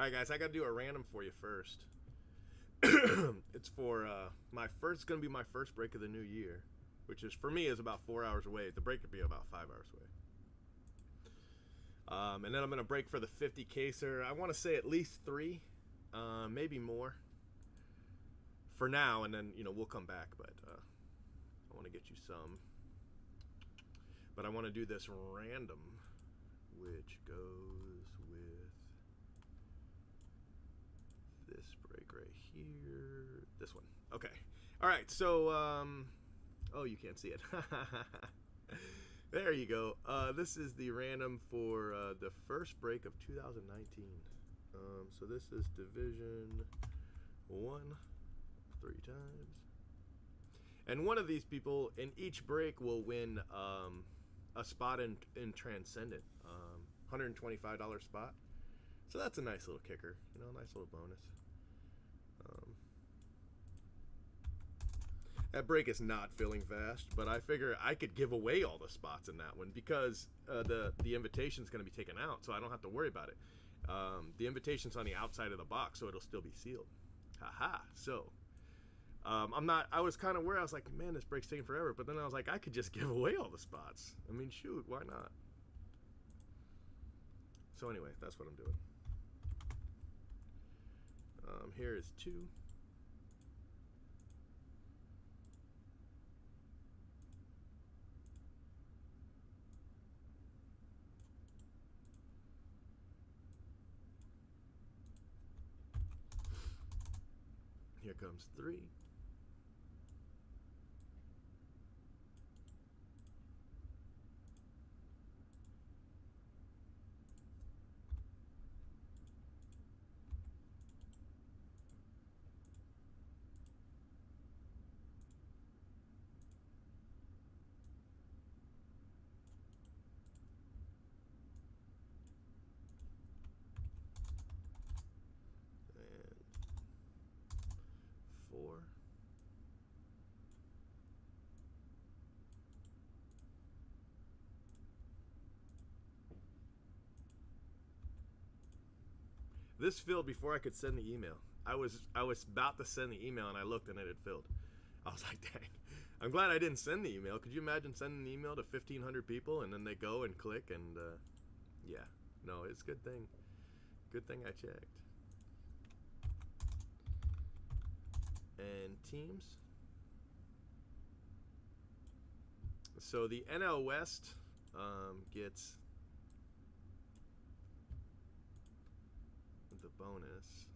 All right, guys, I got to do a random for you first. It's for my first. It's gonna be my first break of the new year, which is for me is about 4 hours away. The break could be about 5 hours away. And then I'm gonna break for the 50 caser. I want to say at least three, maybe more. For now, and then we'll come back. But I want to get you some. But I want to do this random, which goes with this break right here. This one. Okay. All right. So, oh, you can't see it. There you go. This is the random for the first break of 2019. So this is Division 1, 3 times. And one of these people in each break will win a spot in Transcendent, $125 spot. So that's a nice little kicker, a nice little bonus. That break is not filling fast, but I figure I could give away all the spots in that one because the invitation's going to be taken out, so I don't have to worry about it. The invitation's on the outside of the box, so it'll still be sealed. Haha. So I was kind of worried. I was like, man, this break's taking forever. But then I was like, I could just give away all the spots. I mean, shoot, why not? So anyway, that's what I'm doing. Here is 2. Here comes 3. And 4. This filled before I could send the email. I was about to send the email and I looked and it had filled. I was like, dang. I'm glad I didn't send the email. Could you imagine sending an email to 1,500 people and then they go and click and yeah. No, it's a good thing. Good thing I checked. And teams. So the NL West gets the bonus.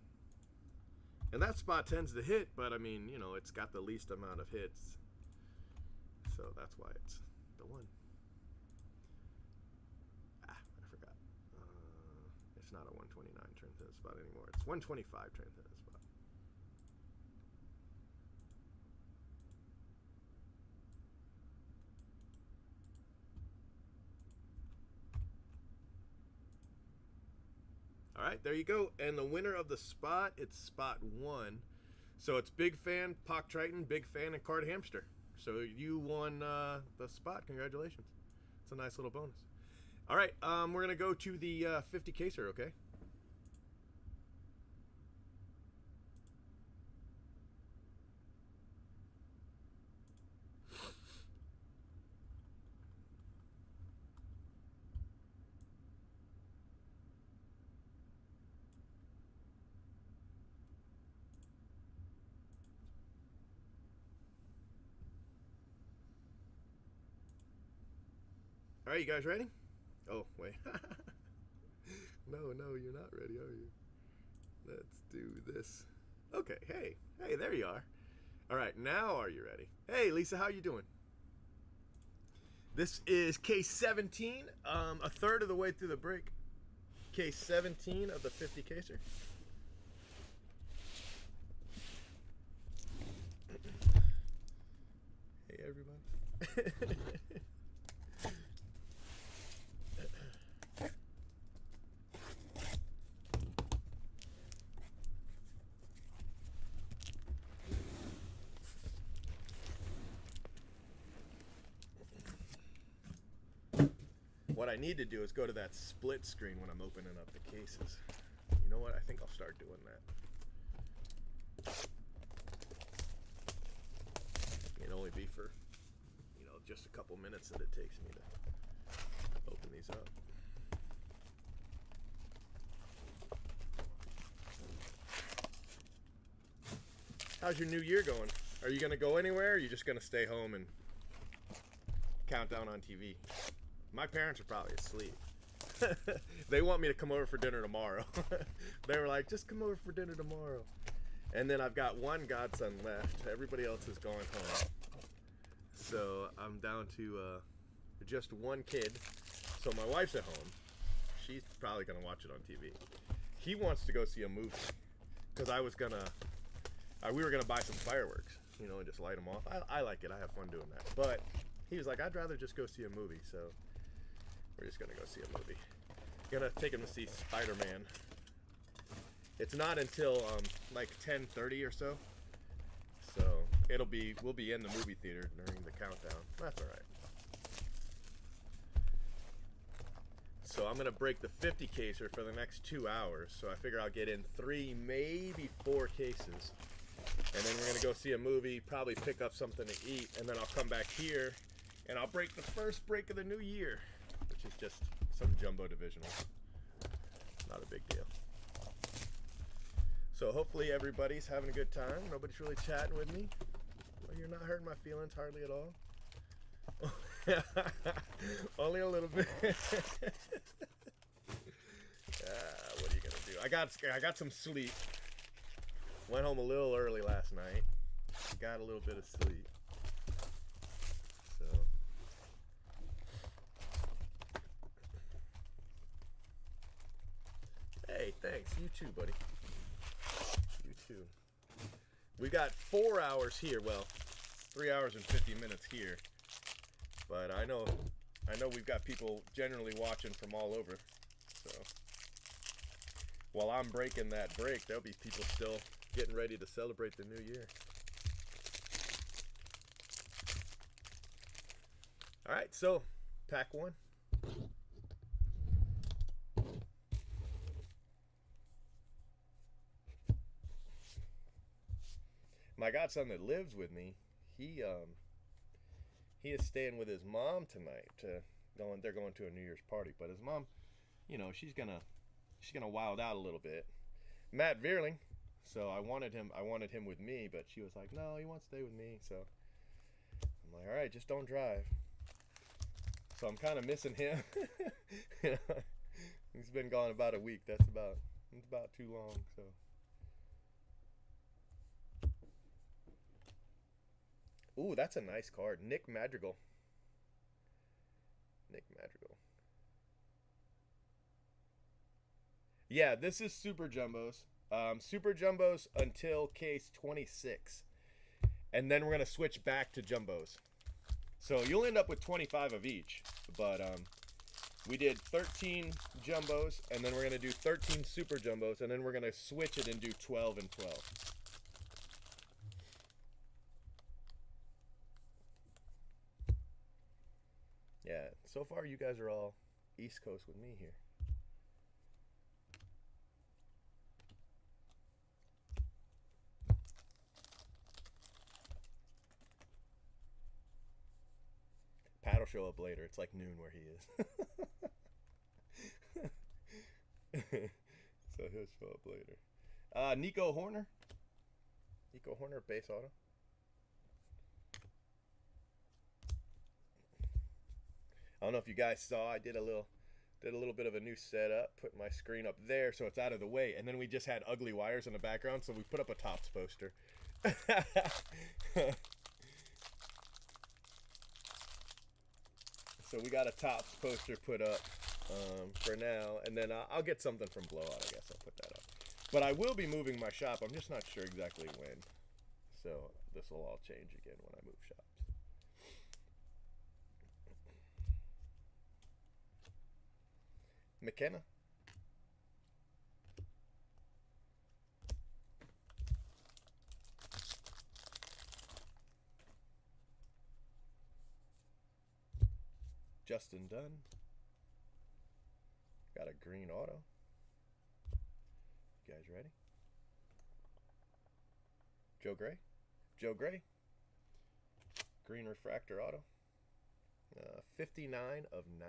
And that spot tends to hit, but I mean, it's got the least amount of hits. So that's why it's the one. I forgot. It's not a 129 transcendent spot anymore. It's 125 transcendent spot. All right, there you go. And the winner of the spot, it's spot 1. So it's Big Fan, Pock Triton, Big Fan, and Card Hamster. So you won the spot. Congratulations. It's a nice little bonus. All right, we're going to go to the 50 caser, okay? All right, you guys ready? Oh, wait. No, you're not ready, are you? Let's do this. Okay, hey, there you are. All right, now are you ready? Hey, Lisa, how you doing? This is case 17, a third of the way through the break. Case 17 of the 50 caser. Hey, everybody. What I need to do is go to that split screen when I'm opening up the cases. You know what? I think I'll start doing that. It'd only be for, just a couple minutes that it takes me to open these up. How's your new year going? Are you going to go anywhere, or are you just going to stay home and count down on TV? My parents are probably asleep. They want me to come over for dinner tomorrow. They were like, just come over for dinner tomorrow. And then I've got one godson left. Everybody else is going home. So I'm down to just one kid. So my wife's at home. She's probably going to watch it on TV. He wants to go see a movie. Because we were going to buy some fireworks, and just light them off. I like it. I have fun doing that. But he was like, I'd rather just go see a movie. So we're just going to go see a movie. Gonna take him to see Spider-Man. It's not until like 10:30 or so. So we'll be in the movie theater during the countdown. That's all right. So I'm gonna break the 50 caser for the next 2 hours. So I figure I'll get in 3, maybe 4 cases. And then we're gonna go see a movie, probably pick up something to eat, and then I'll come back here and I'll break the first break of the new year, which is just some jumbo divisional. Not a big deal. So hopefully everybody's having a good time. Nobody's really chatting with me. Well, you're not hurting my feelings hardly at all. Only a little bit. What are you gonna do? I got some sleep. Went home a little early last night. Got a little bit of sleep. So hey, thanks. You too, buddy. You too. We got 4 hours here. Well, 3 hours and 50 minutes here. But I know we've got people generally watching from all over. So while I'm breaking that break, there'll be people still getting ready to celebrate the new year. All right, so pack one. My godson that lives with me, he is staying with his mom tonight. They're going to a New Year's party, but his mom, she's gonna wild out a little bit. Matt Vierling, so I wanted him with me, but she was like, no, he wants to stay with me. So I'm like, all right, just don't drive. So I'm kind of missing him. He's been gone about a week. It's about too long. So. Ooh, that's a nice card. Nick Madrigal. Yeah, this is Super Jumbos. Super Jumbos until case 26. And then we're going to switch back to Jumbos. So you'll end up with 25 of each. But we did 13 Jumbos, and then we're going to do 13 Super Jumbos, and then we're going to switch it and do 12 and 12. Yeah, so far you guys are all East Coast with me here. Pat will show up later. It's like noon where he is. So he'll show up later. Nico Horner, base auto. I don't know if you guys saw, I did a little bit of a new setup, put my screen up there so it's out of the way, and then we just had ugly wires in the background, so we put up a Topps poster. So we got a Topps poster put up for now, and then I'll get something from Blowout, I guess I'll put that up. But I will be moving my shop, I'm just not sure exactly when. So this will all change again when I move shops. McKenna. Justin Dunn. Got a green auto. You guys ready? Joe Gray. Joe Gray. Green refractor auto. 59 of 99.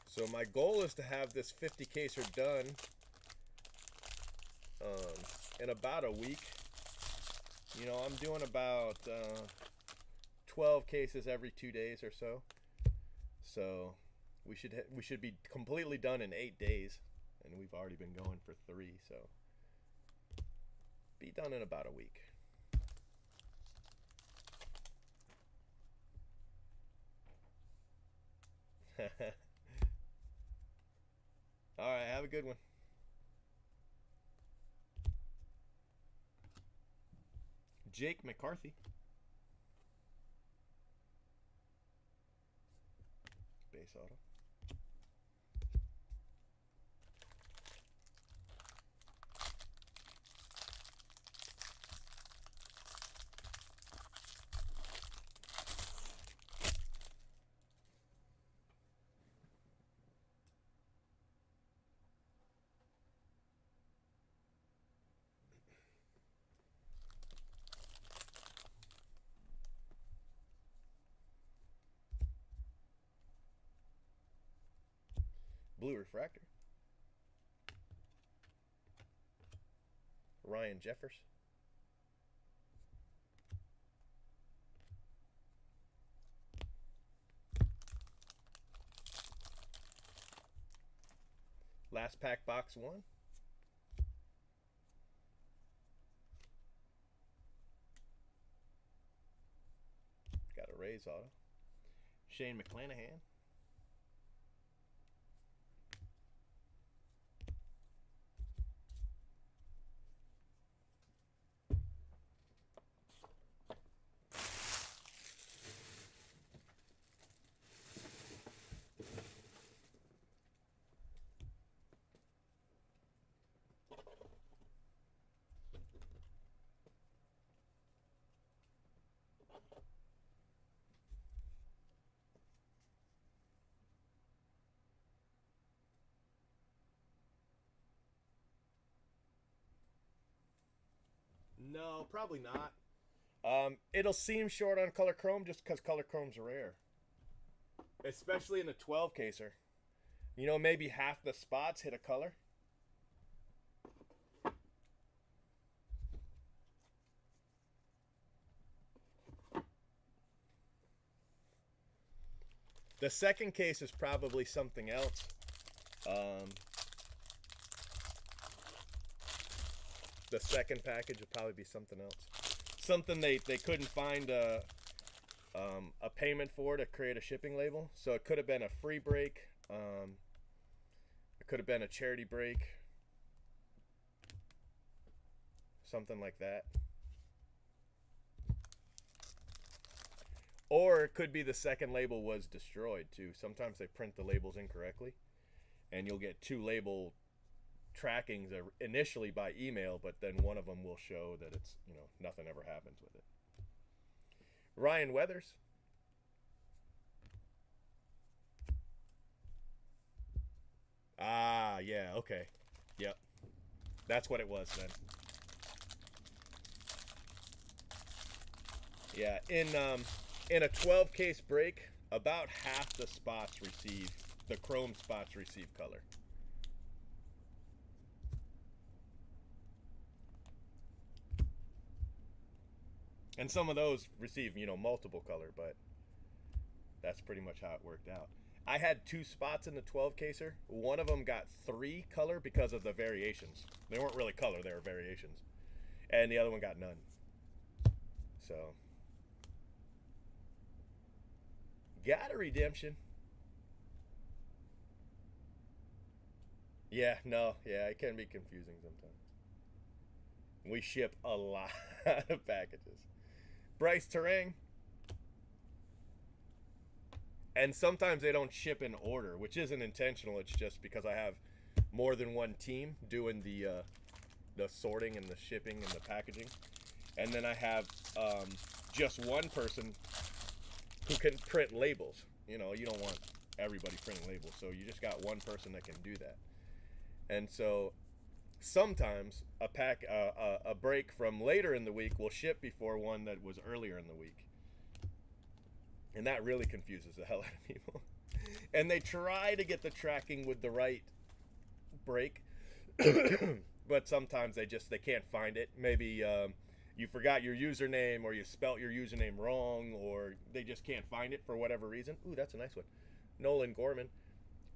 So my goal is to have this 50 caser done in about a week. You know, I'm doing about 12 cases every 2 days or so. So we should be completely done in 8 days, and we've already been going for 3. So be done in about a week. All right, have a good one. Jake McCarthy. Base auto. Blue refractor. Ryan Jeffers. Last pack, box 1. Got a Rays auto. Shane McClanahan. No, probably not. It'll seem short on color chrome just because color chrome's rare. Especially in the 12 caser. You know, maybe half the spots hit a color. The second case is probably something else. The second package will probably be something else. Something they couldn't find a payment for to create a shipping label. So it could have been a free break. It could have been a charity break. Something like that. Or it could be the second label was destroyed too. Sometimes they print the labels incorrectly, and you'll get 2 label trackings initially by email, but then one of them will show that it's, you know, nothing ever happens with it. Ryan Weathers. Ah, yeah, okay. Yep. That's what it was then. Yeah, in a 12 case break, about half the spots receive, the chrome spots receive color. And some of those receive, you know, multiple color, but that's pretty much how it worked out. I had 2 spots in the 12 caser. One of them got 3 color because of the variations. They weren't really color, they were variations. And the other one got none. So, got a redemption. Yeah, no, yeah, it can be confusing sometimes. We ship a lot of packages. Bryce Terang. And sometimes they don't ship in order, which isn't intentional. It's just because I have more than one team doing the the sorting and the shipping and the packaging. And then I have just one person who can print labels. You know, you don't want everybody printing labels, so you just got one person that can do that. And so sometimes a break from later in the week will ship before one that was earlier in the week. And that really confuses the hell out of people. And they try to get the tracking with the right break, but sometimes they can't find it. Maybe you forgot your username, or you spelt your username wrong, or they just can't find it for whatever reason. Ooh, that's a nice one. Nolan Gorman.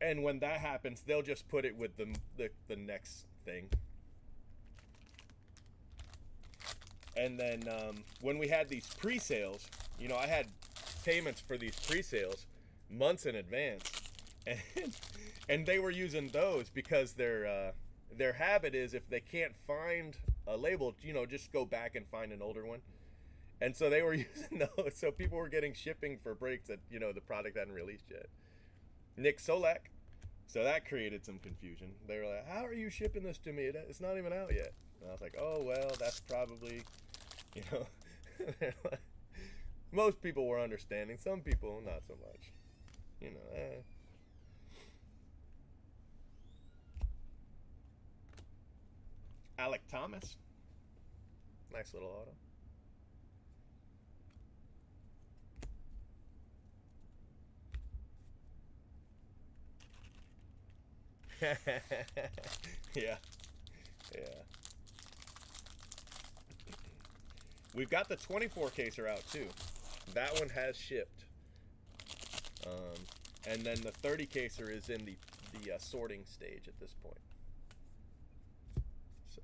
And when that happens, they'll just put it with the next thing. And then when we had these pre-sales, you know, I had payments for these pre-sales months in advance, and they were using those because their habit is, if they can't find a label, you know, just go back and find an older one. And so they were using those, so people were getting shipping for breaks that, you know, the product hadn't released yet. Nick Solak. So that created some confusion. They were like, how are you shipping this to me? It's not even out yet. And I was like, oh, well, that's probably, you know, most people were understanding. Some people, not so much. You know, Alec Thomas. Nice little auto. Yeah. We've got the 24 caser out too. That one has shipped. And then the 30 caser is in the sorting stage at this point. So.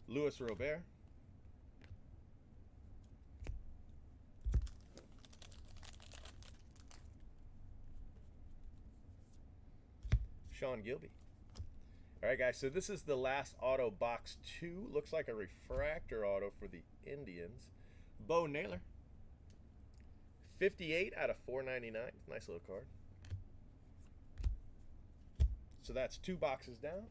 Luis Robert. Sean Gilby. All right, guys, so this is the last auto, box 2. Looks like a refractor auto for the Indians. Bo Naylor. 58 out of 499. Nice little card. So that's 2 boxes down.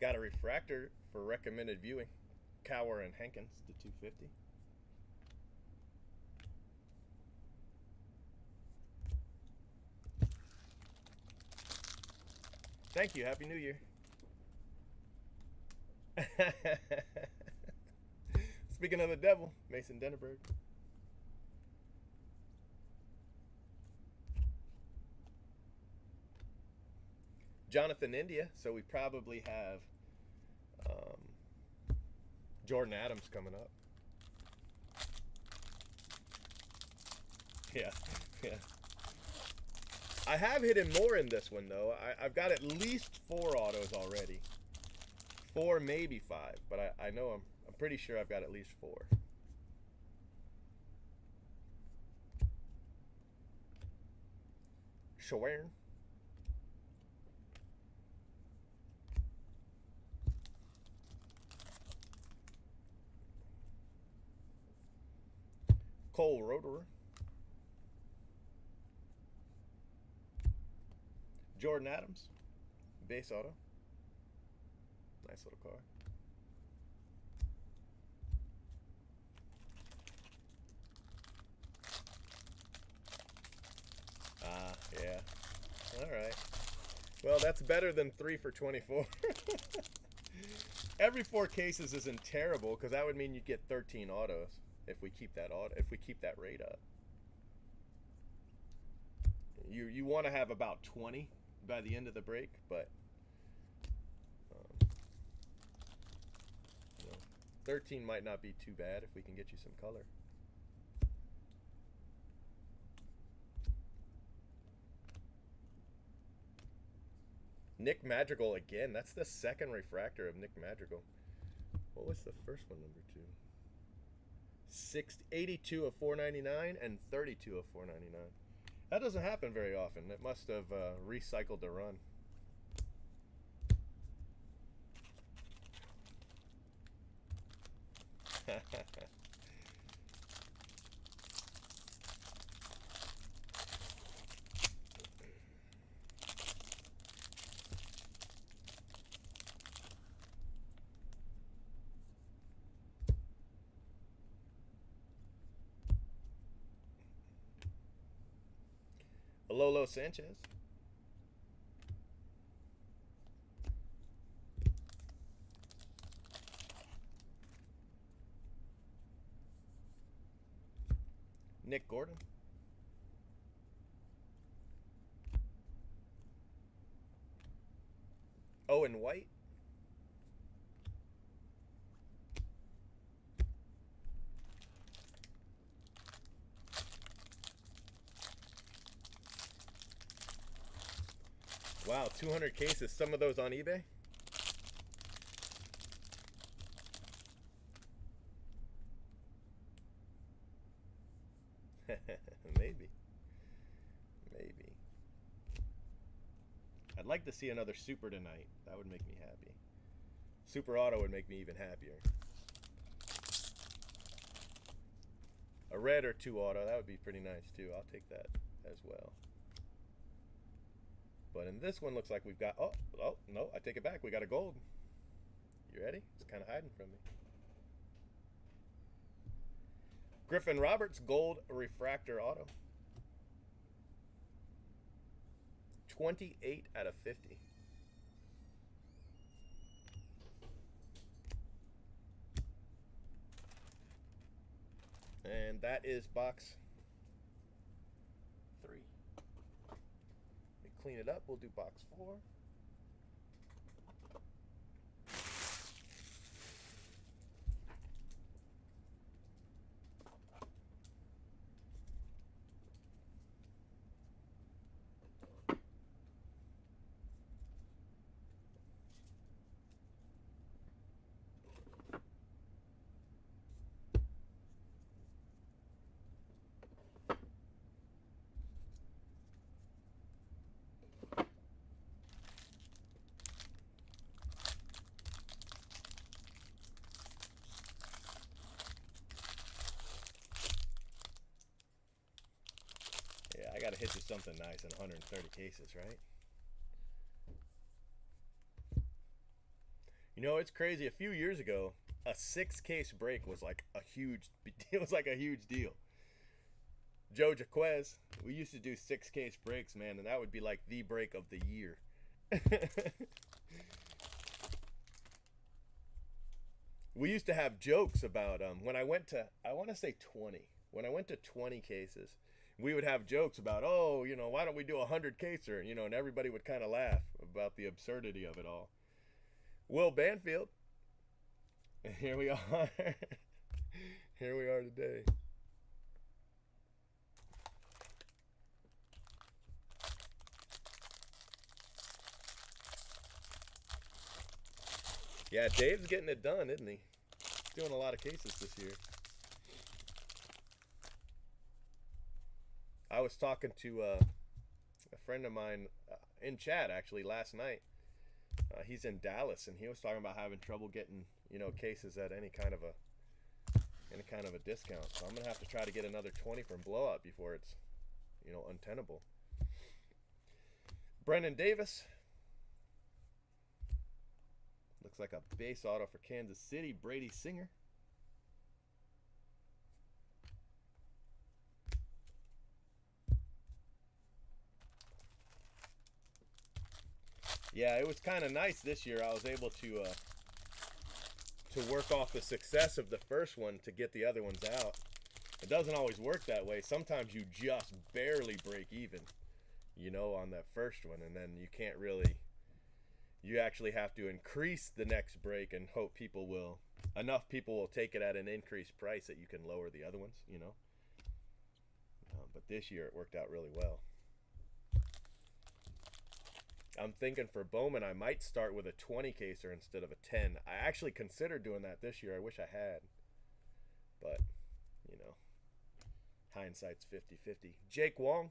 Got a refractor for recommended viewing. Cower and Hankins, the 250. Thank you. Happy New Year. Speaking of the devil, Mason Denneberg. Jonathan India. So we probably have Jordan Adams coming up. Yeah. I have hit him more in this one, though. I've got at least 4 autos already. 4, maybe 5, but I know I'm pretty sure I've got at least 4. Schwern. Cole Roederer. Jordan Adams. Base auto. Nice little car. Yeah. All right. Well, that's better than 3 for 24. every 4 cases isn't terrible, because that would mean you'd get 13 autos if we keep that rate up. You want to have about 20 by the end of the break, but 13 might not be too bad if we can get you some color. Nick Madrigal again. That's the second refractor of Nick Madrigal. What was the first one, number 2? 82 of 499 and 32 of 499. That doesn't happen very often. It must have recycled the run. Lolo Sanchez. Nick Gordon. Owen White. Wow, 200 cases. Some of those on eBay? Maybe. I'd like to see another super tonight. That would make me happy. Super auto would make me even happier. A red or 2 auto, that would be pretty nice too. I'll take that as well. But in this one, looks like we've got, oh, no, I take it back. We got a gold. You ready? It's kind of hiding from me. Griffin Roberts, gold refractor auto. 28 out of 50. And that is box 3. Clean it up, we'll do box 4. I gotta hit you something nice in 130 cases, right? You know, it's crazy. A few years ago, a 6-case break was like a huge deal. Joe Jaquez, we used to do 6-case breaks, man, and that would be like the break of the year. We used to have jokes about when I went to, I want to say 20. When I went to 20 cases, we would have jokes about, oh, you know, why don't we do a 100-caser? You know, and everybody would kind of laugh about the absurdity of it all. Will Banfield. And here we are. Here we are today. Yeah, Dave's getting it done, isn't he? He's doing a lot of cases this year. I was talking to a friend of mine in chat actually last night. He's in Dallas, and he was talking about having trouble getting, you know, cases at any kind of a discount. So I'm gonna have to try to get another 20 from Blowout before it's, you know, untenable. Brennan Davis. Looks like a base auto for Kansas City. Brady Singer. Yeah, it was kind of nice this year. I was able to to work off the success of the first one to get the other ones out. It doesn't always work that way. Sometimes you just barely break even, you know, on that first one, and then you can't really, you actually have to increase the next break and hope enough people will take it at an increased price that you can lower the other ones, you know. But this year it worked out really well. I'm thinking for Bowman I might start with a 20 caser instead of a 10. I actually considered doing that this year. I wish I had. But, you know, hindsight's 50-50. Jake Wong.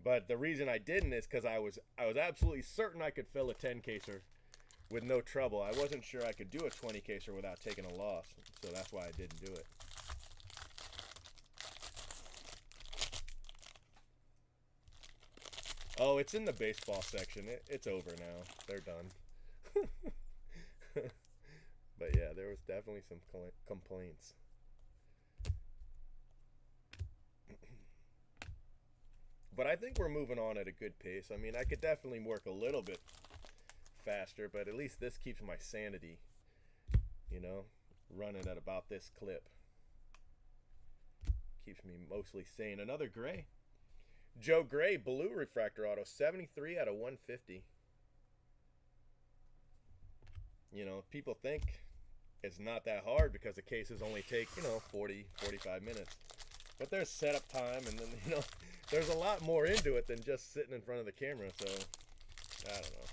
But the reason I didn't is because I was absolutely certain I could fill a 10 caser with no trouble. I wasn't sure I could do a 20 caser without taking a loss. So that's why I didn't do it. Oh, it's in the baseball section. It's over now. They're done. But yeah, there was definitely some complaints. But I think we're moving on at a good pace. I mean, I could definitely work a little bit faster, but at least this keeps my sanity, you know, running at about this clip. Keeps me mostly sane. Another gray. Joe Gray, blue refractor auto, 73 out of 150. You know, people think it's not that hard because the cases only take, you know, 40, 45 minutes. But there's setup time, and then, you know, there's a lot more into it than just sitting in front of the camera, so I don't know.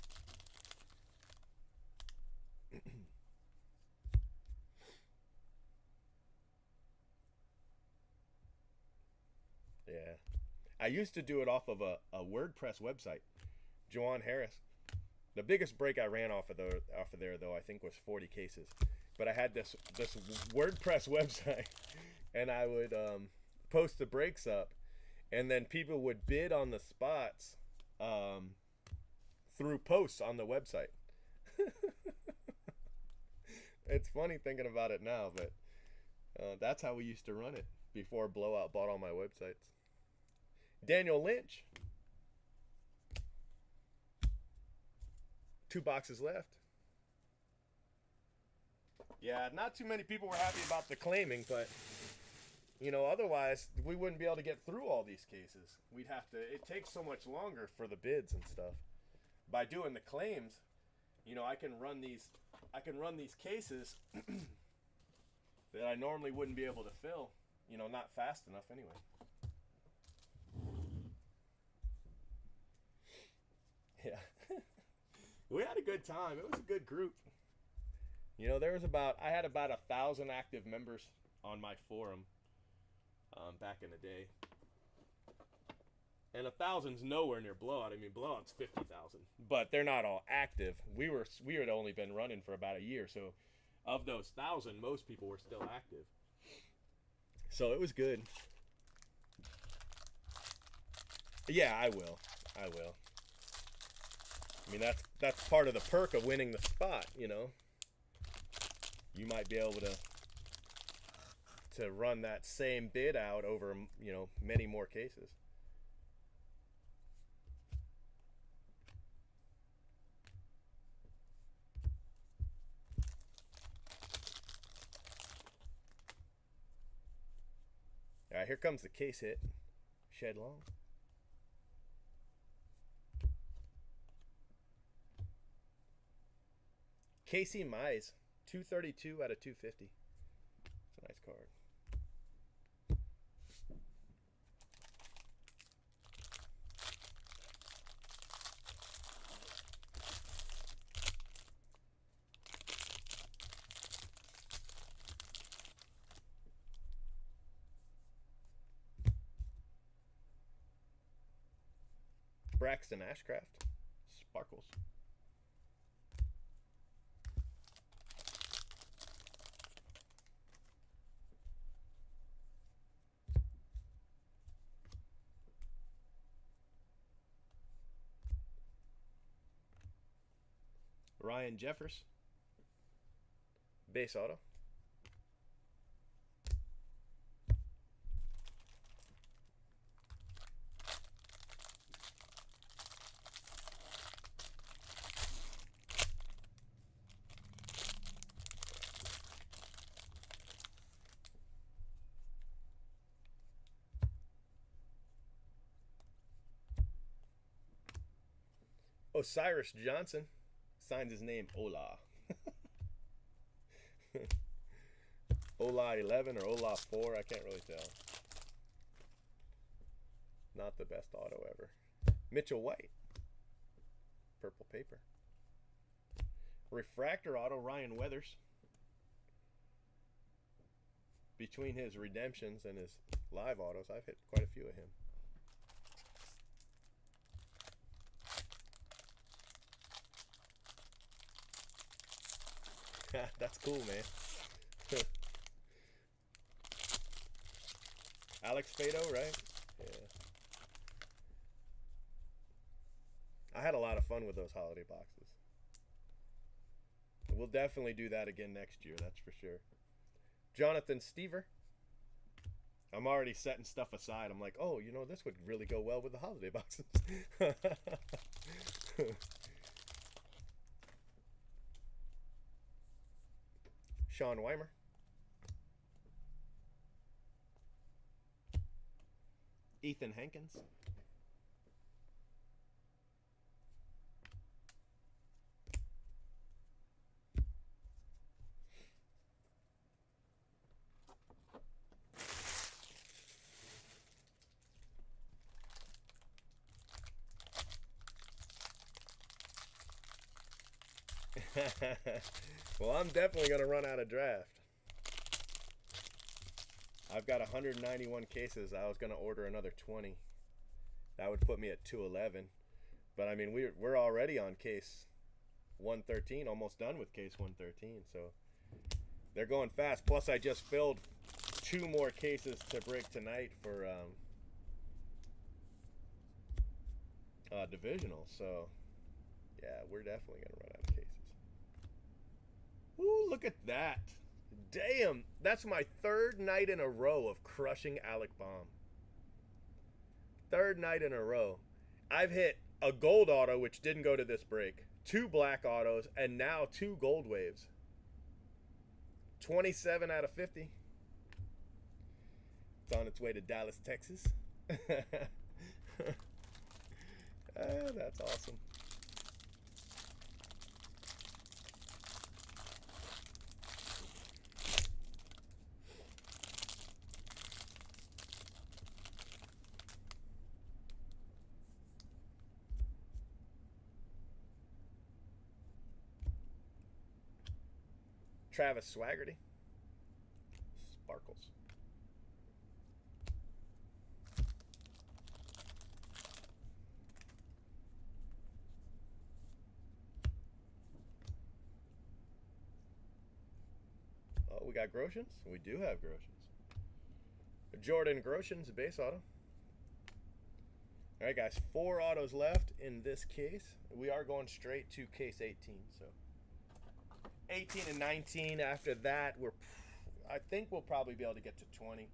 Yeah. I used to do it off of a WordPress website, Joanne Harris. The biggest break I ran off of there, though, I think was 40 cases. But I had this WordPress website, and I would post the breaks up, and then people would bid on the spots through posts on the website. It's funny thinking about it now, but that's how we used to run it before Blowout bought all my websites. Daniel Lynch. 2 boxes left. Yeah, not too many people were happy about the claiming, but, you know, otherwise we wouldn't be able to get through all these cases. We'd have to, it takes so much longer for the bids and stuff. By doing the claims, you know, I can run these cases that I normally wouldn't be able to fill, you know, not fast enough anyway. Yeah. We had a good time. It was a good group. You know, I had about 1,000 active members on my forum back in the day. And 1,000's nowhere near Blowout. I mean, Blowout's 50,000. But they're not all active. We had only been running for about a year. So of those 1,000, most people were still active. So it was good. Yeah, I will. I mean, that's part of the perk of winning the spot, you know. You might be able to run that same bid out over, you know, many more cases. All right, here comes the case hit. Shed Long. Casey Mize, 232 out of 250. It's a nice card. Braxton Ashcraft, Sparkles. Ryan Jeffers, base auto. Osiris Johnson signs his name Ola. Ola 11 or Ola 4, I can't really tell. Not the best auto ever. Mitchell White. Purple paper. Refractor auto, Ryan Weathers. Between his redemptions and his live autos, I've hit quite a few of him. That's cool, man. Alex Fado, right? Yeah. I had a lot of fun with those holiday boxes. We'll definitely do that again next year, that's for sure. Jonathan Stever. I'm already setting stuff aside. I'm like, oh, you know, this would really go well with the holiday boxes. Sean Weimer. Ethan Hankins. Well, I'm definitely going to run out of draft. I've got 191 cases. I was going to order another 20. That would put me at 211. But I mean, we're already on case 113, almost done with case 113. So they're going fast. Plus, I just filled 2 more cases to break tonight for divisional. So yeah, we're definitely going to run out of cases. Ooh, look at that. Damn, that's my 3rd night in a row of crushing Alec Bohm. 3rd night in a row. I've hit a gold auto, which didn't go to this break, 2 black autos, and now 2 gold waves. 27 out of 50. It's on its way to Dallas, Texas. That's awesome. Travis Swaggerty. Sparkles. Oh, we got Groshans? We do have Groshans. Jordan Groshans, base auto. All right, guys, 4 autos left in this case. We are going straight to case 18, so 18 and 19. After that, I think we'll probably be able to get to 20.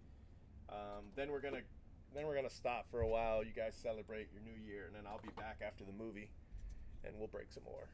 Then we're gonna stop for a while. You guys celebrate your new year, and then I'll be back after the movie, and we'll break some more.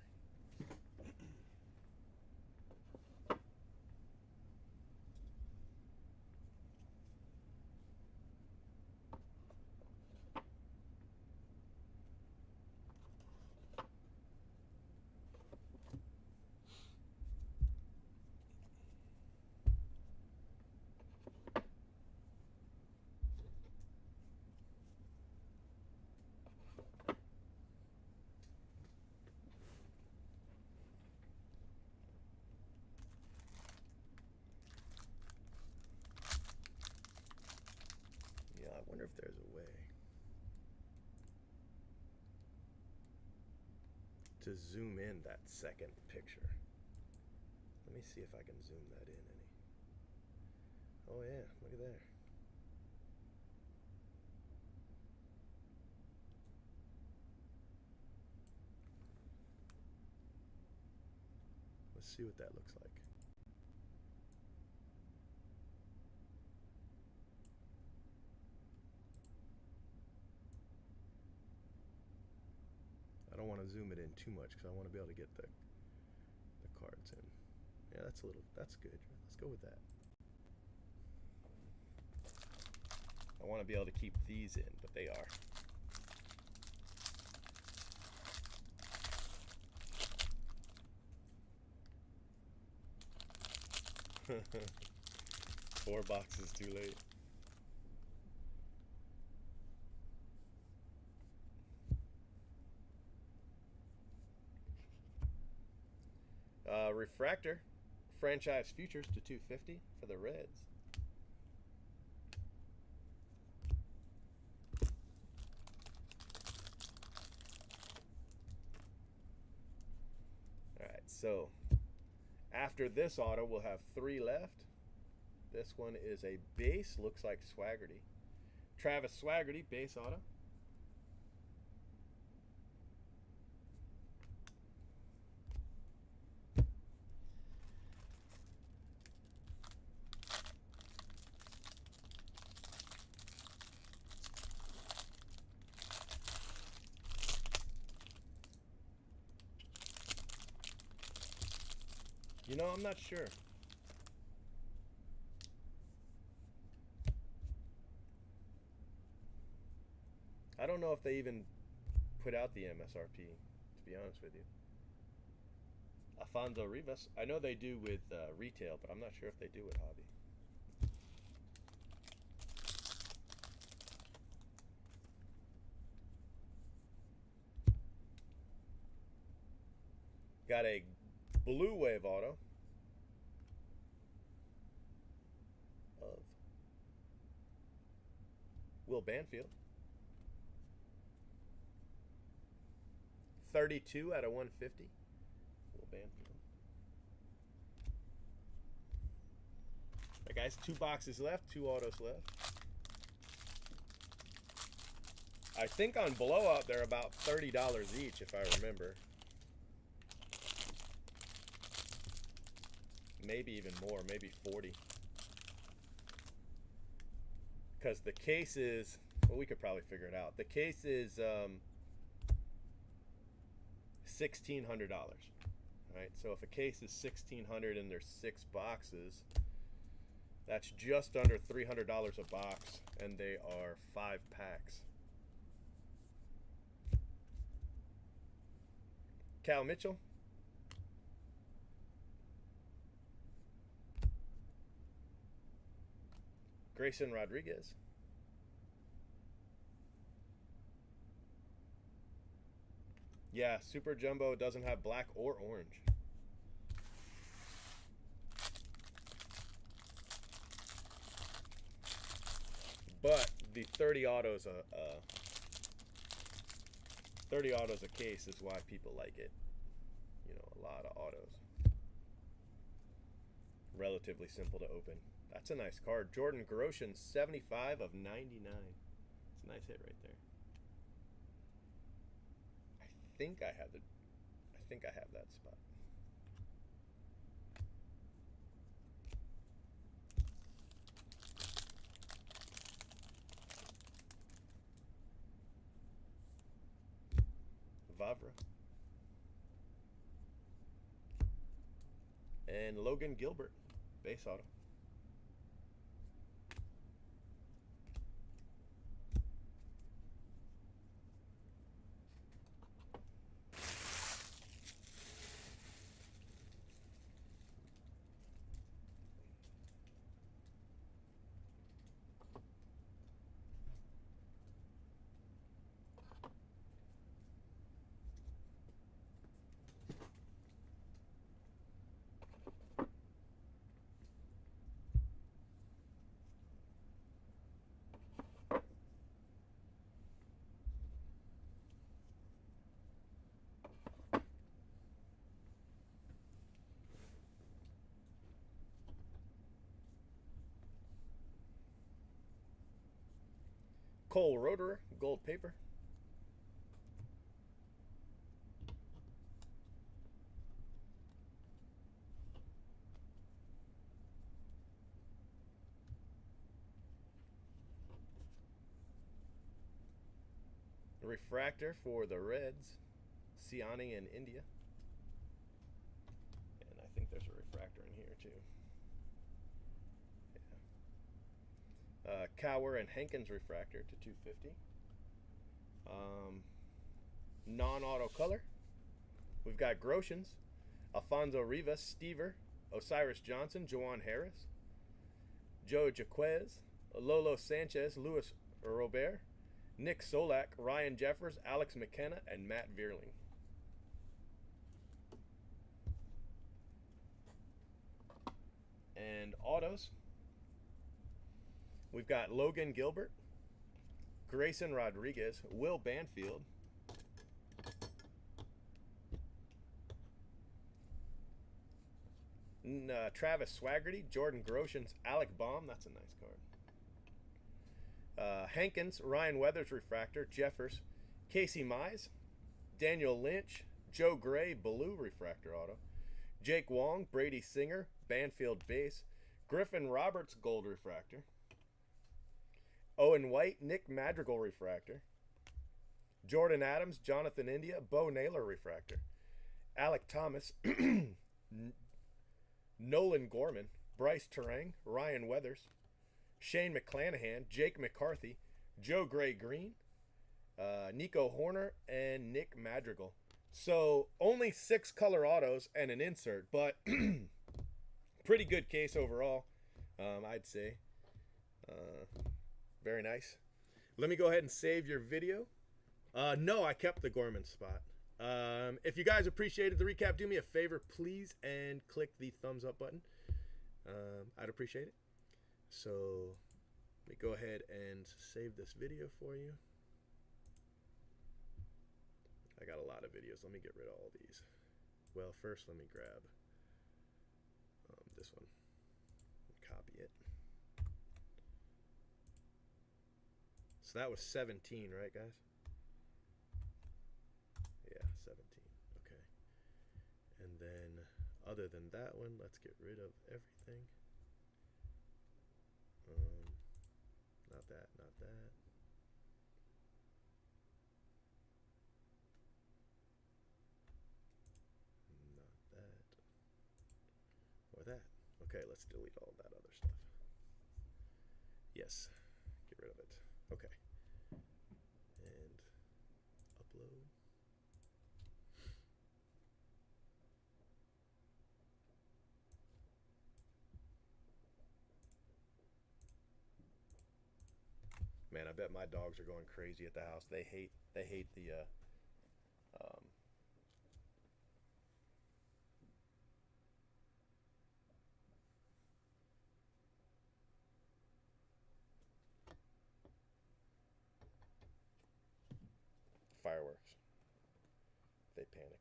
I wonder if there's a way to zoom in that second picture. Let me see if I can zoom that in any. Oh yeah, look at there. Let's see what that looks like. I don't want to zoom it in too much because I want to be able to get the cards in. Yeah, that's good. Let's go with that. I want to be able to keep these in, but they are. 4 boxes too late. Refractor, franchise futures to 250 for the Reds. All right, so after this auto, we'll have 3 left. This one is a base, looks like Swaggerty. Travis Swaggerty, base auto. You know, I'm not sure. I don't know if they even put out the MSRP, to be honest with you. Alfonso Rivas, I know they do with retail, but I'm not sure if they do with hobby. Got a Blue Wave auto of Will Banfield. 32 out of 150. Will Banfield. All right, guys, 2 boxes left, 2 autos left. I think on blowout they're about $30 each, if I remember. Maybe even more, maybe 40. Because the case is, well, we could probably figure it out. The case is $1,600. Right? So if a case is $1,600 and there's 6 boxes, that's just under $300 a box, and they are 5 packs. Cal Mitchell. Grayson Rodriguez. Yeah, Super Jumbo doesn't have black or orange. But the 30 autos a case is why people like it. You know, a lot of autos. Relatively simple to open. That's a nice card. Jordan Groshin, 75 of 99. It's a nice hit right there. I think I have that spot. Vavra. And Logan Gilbert, base auto. Cole Roederer, gold paper. Refractor for the Reds, Siani in India. And I think there's a refractor in here too. Yeah. Cower and Hankins refractor to 250. Non-auto color. We've got Groshans, Alfonso Rivas, Stever Osiris Johnson, Juwan Harris, Joe Jaquez, Lolo Sanchez, Luis Robert, Nick Solak, Ryan Jeffers, Alex McKenna, and Matt Vierling. And autos, we've got Logan Gilbert, Grayson Rodriguez, Will Banfield, Travis Swaggerty, Jordan Groshans, Alec Baum, that's a nice card. Hankins, Ryan Weathers Refractor, Jeffers, Casey Mize, Daniel Lynch, Joe Gray, Blue Refractor Auto, Jake Wong, Brady Singer, Banfield Base, Griffin Roberts Gold Refractor, Owen White, Nick Madrigal Refractor, Jordan Adams, Jonathan India, Bo Naylor Refractor, Alec Thomas, Nolan Gorman, Bryce Terang, Ryan Weathers, Shane McClanahan, Jake McCarthy, Joe Gray Green, Nico Horner, and Nick Madrigal. So only 6 color autos and an insert, but pretty good case overall, I'd say. Very nice. Let me go ahead and save your video. No, I kept the Gorman spot. If you guys appreciated the recap, do me a favor, please, and click the thumbs up button. I'd appreciate it. So let me go ahead and save this video for you. I got a lot of videos. Let me get rid of all these. Well, first let me grab this one and copy it. So that was 17, right, guys? Yeah, 17. Okay. And then, other than that one, let's get rid of everything. Not that, not that. Not that. Or that. Okay, let's delete all that other stuff. Yes, get rid of it. Okay. And upload. Man, I bet my dogs are going crazy at the house. They hate the fireworks. They panic.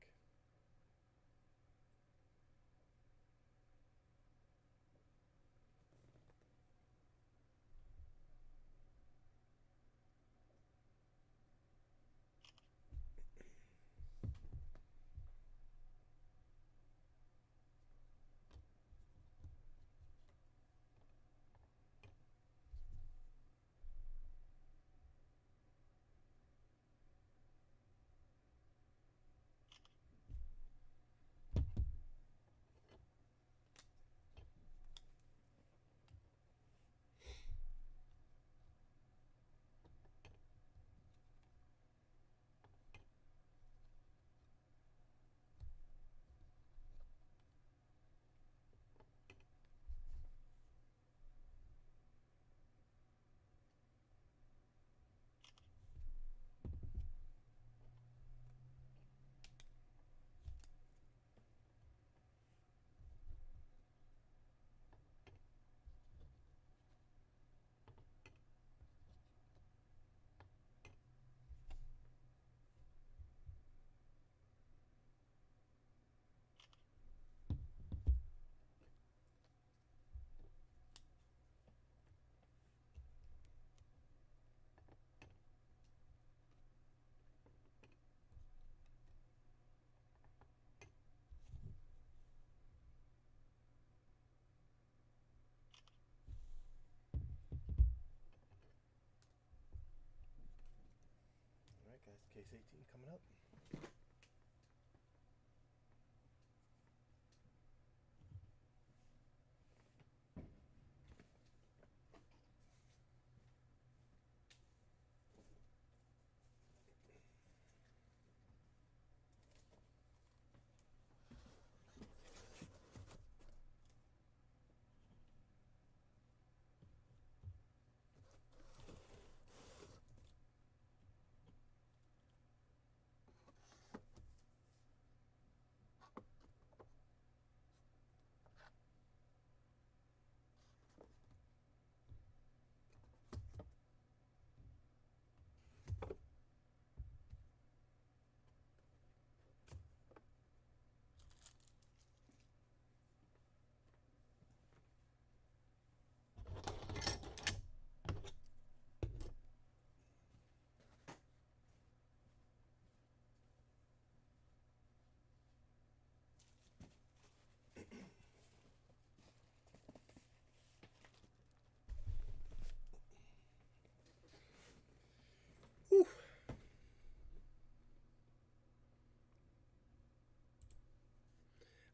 Guys, case 18 coming up.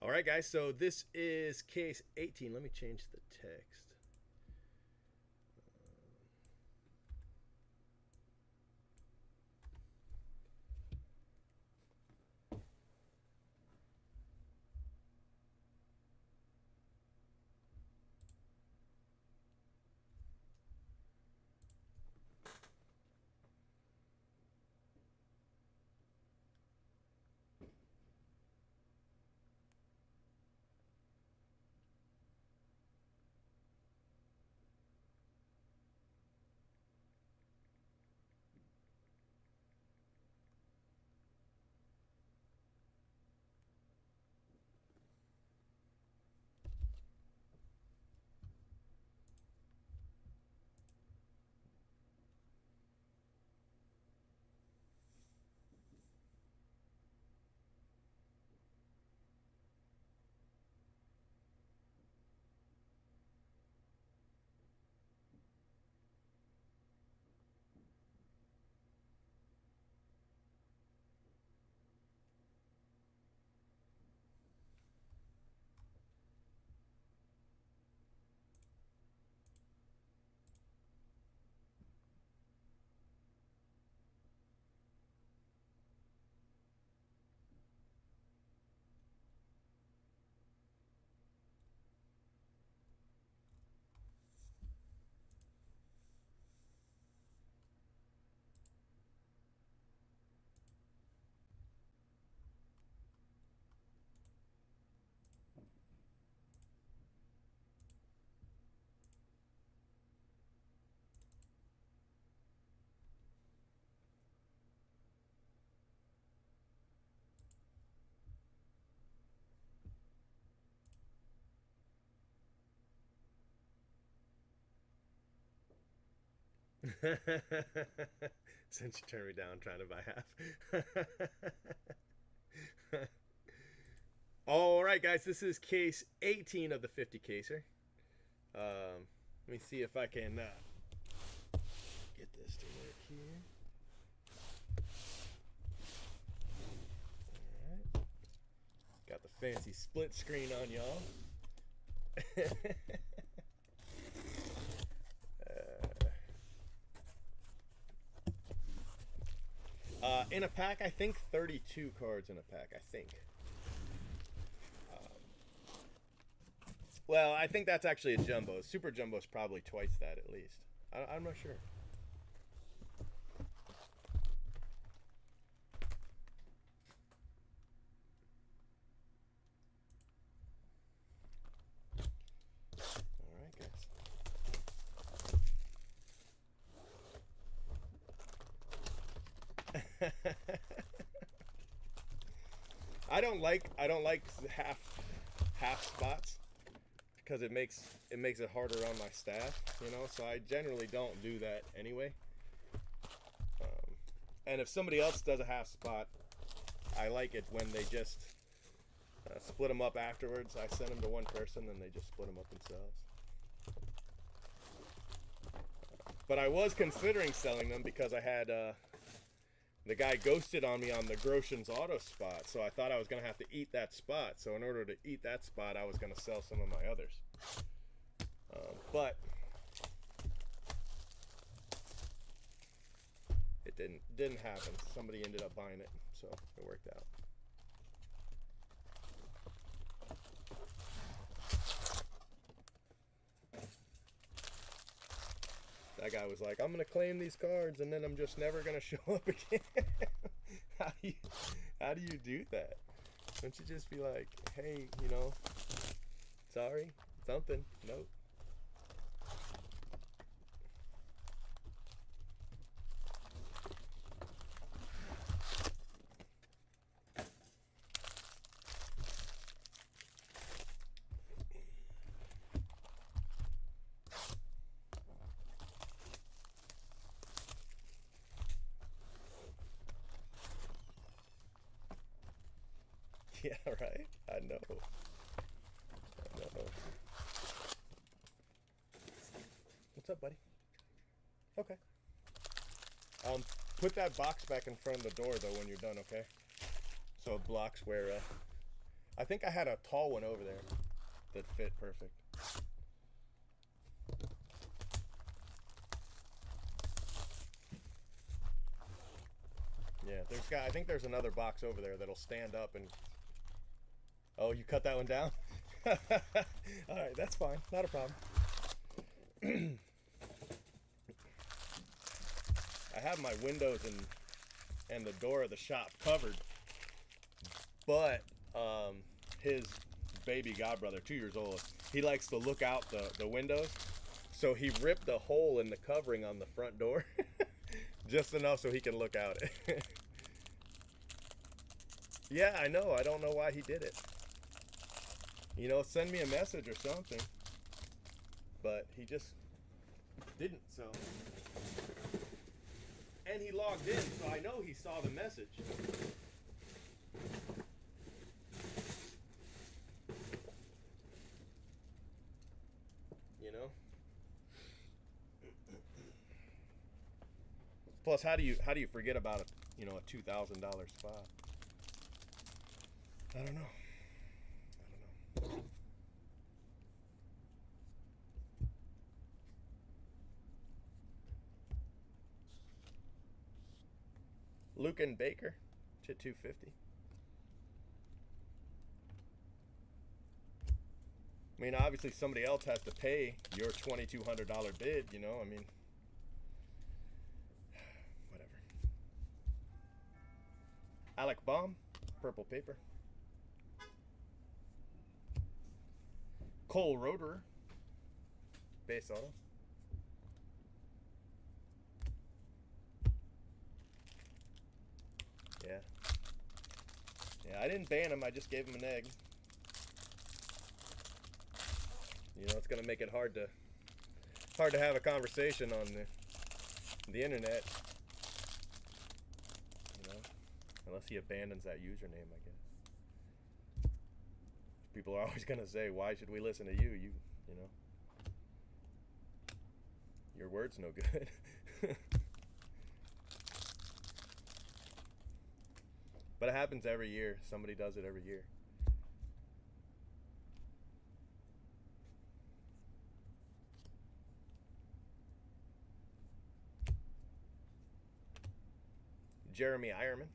All right, guys. So this is case 18. Let me change the text. Since you turned me down trying to buy half. All right, guys, this is case 18 of the 50 caser. Let me see if I can get this to work here. All right. Got the fancy split screen on y'all. In a pack, I think 32 cards in a pack, I think. Well, I think that's actually a jumbo. Super jumbo is probably twice that at least. I'm not sure. All right, guys. I don't like half spots because it makes it harder on my staff, you know. So I generally don't do that anyway. And if somebody else does a half spot, I like it when they just split them up afterwards. I send them to one person and they just split them up themselves. But I was considering selling them because I had the guy ghosted on me on the Groshans auto spot, so I thought I was going to have to eat that spot. So in order to eat that spot, I was going to sell some of my others. But it didn't happen. Somebody ended up buying it, so it worked out. That guy was like, I'm going to claim these cards and then I'm just never going to show up again. How do you do that? Don't you just be like, hey, you know, sorry, something, nope. Yeah, right? I know. What's up, buddy? Okay. Put that box back in front of the door, though, when you're done, okay? So it blocks where, I think I had a tall one over there that fit perfect. Yeah, I think there's another box over there that'll stand up and... Oh, you cut that one down? Alright, that's fine. Not a problem. I have my windows and the door of the shop covered. But his baby godbrother, 2 years old, he likes to look out the windows. So he ripped a hole in the covering on the front door. Just enough so he can look out. Yeah, I know. I don't know why he did it. You know, send me a message or something. But he just didn't, so. And he logged in, so I know he saw the message. You know? Plus, how do you forget about a $2,000 spot? I don't know. Lucan Baker to 250. I mean, obviously somebody else has to pay your $2,200 bid, you know, I mean, whatever. Alec Baum, purple paper. Cole Roederer, base auto. Yeah. Yeah, I didn't ban him, I just gave him an egg. You know, it's gonna make it hard to have a conversation on the internet. You know, unless he abandons that username, I guess. People are always gonna say, "Why should we listen to you? You know, your word's no good." But it happens every year. Somebody does it every year. Jeremy Ironman.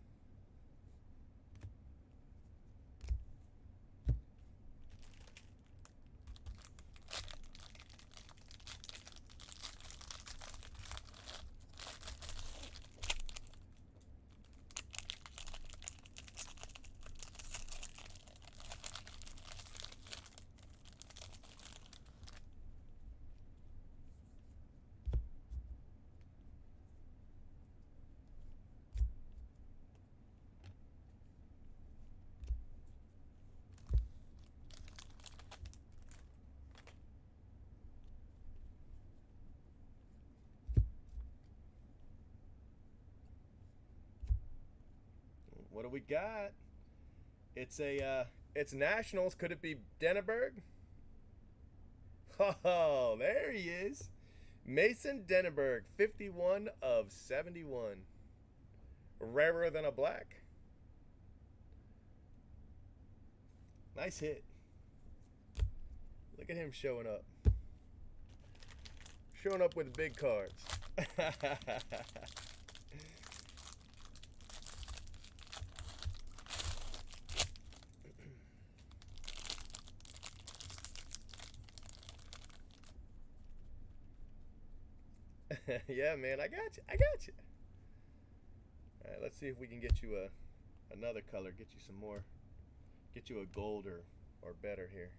What do we got? It's it's Nationals. Could it be Denneberg? Oh, there he is. Mason Denneberg, 51 of 71. Rarer than a black. Nice hit. Look at him showing up. Showing up with big cards. Yeah, man, I got you. All right, let's see if we can get you another color, get you some more, get you a gold or better here.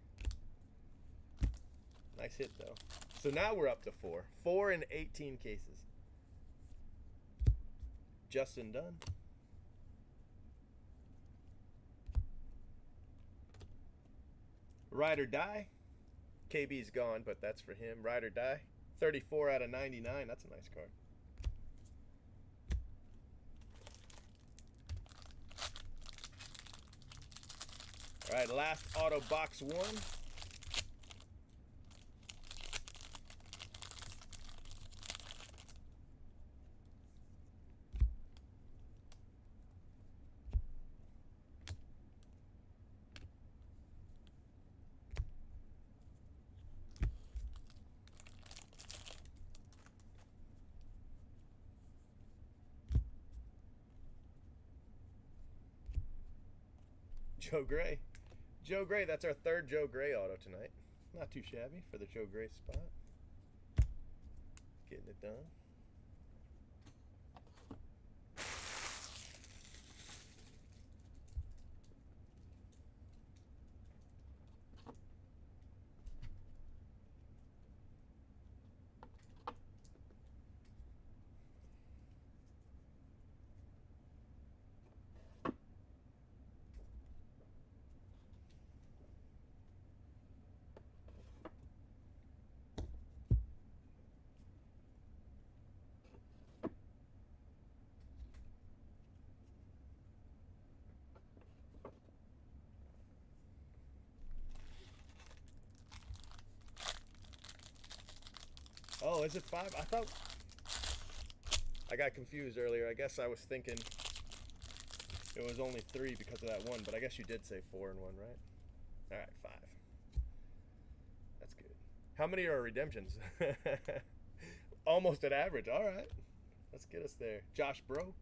Nice hit though. So now we're up to 4 in 18 cases. Justin Dunn. Ride or Die. KB's gone, but that's for him. Ride or Die. 34 out of 99. That's a nice card. All right, last auto box 1. Joe Gray. Joe Gray, that's our third Joe Gray auto tonight. Not too shabby for the Joe Gray spot. Getting it done. Oh, is it 5? I thought I got confused earlier. I guess I was thinking it was only 3 because of that one, but I guess you did say 4 and 1, right? All right, 5. That's good. How many are redemptions? Almost at average. All right, let's get us there. Josh Bro.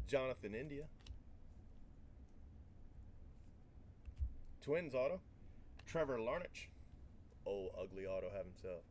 Jonathan India. Twins auto. Trevor Larnach. Oh, ugly auto have himself.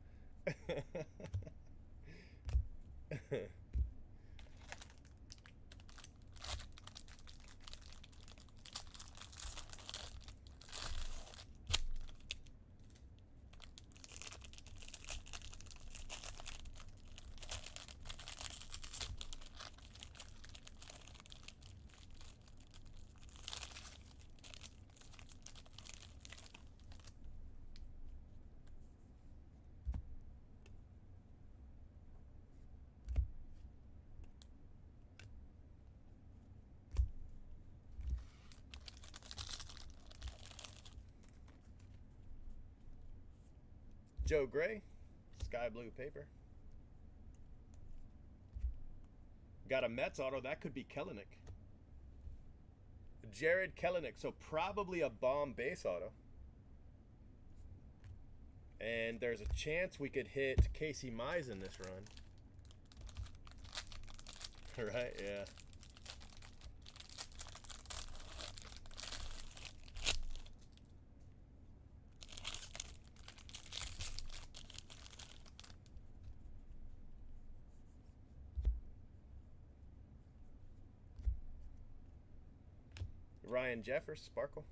Joe Gray, sky blue paper. Got a Mets auto. That could be Kelenic. Jared Kelenic. So probably a bomb base auto. And there's a chance we could hit Casey Mize in this run. Right? Yeah. Ryan Jeffers, Sparkle.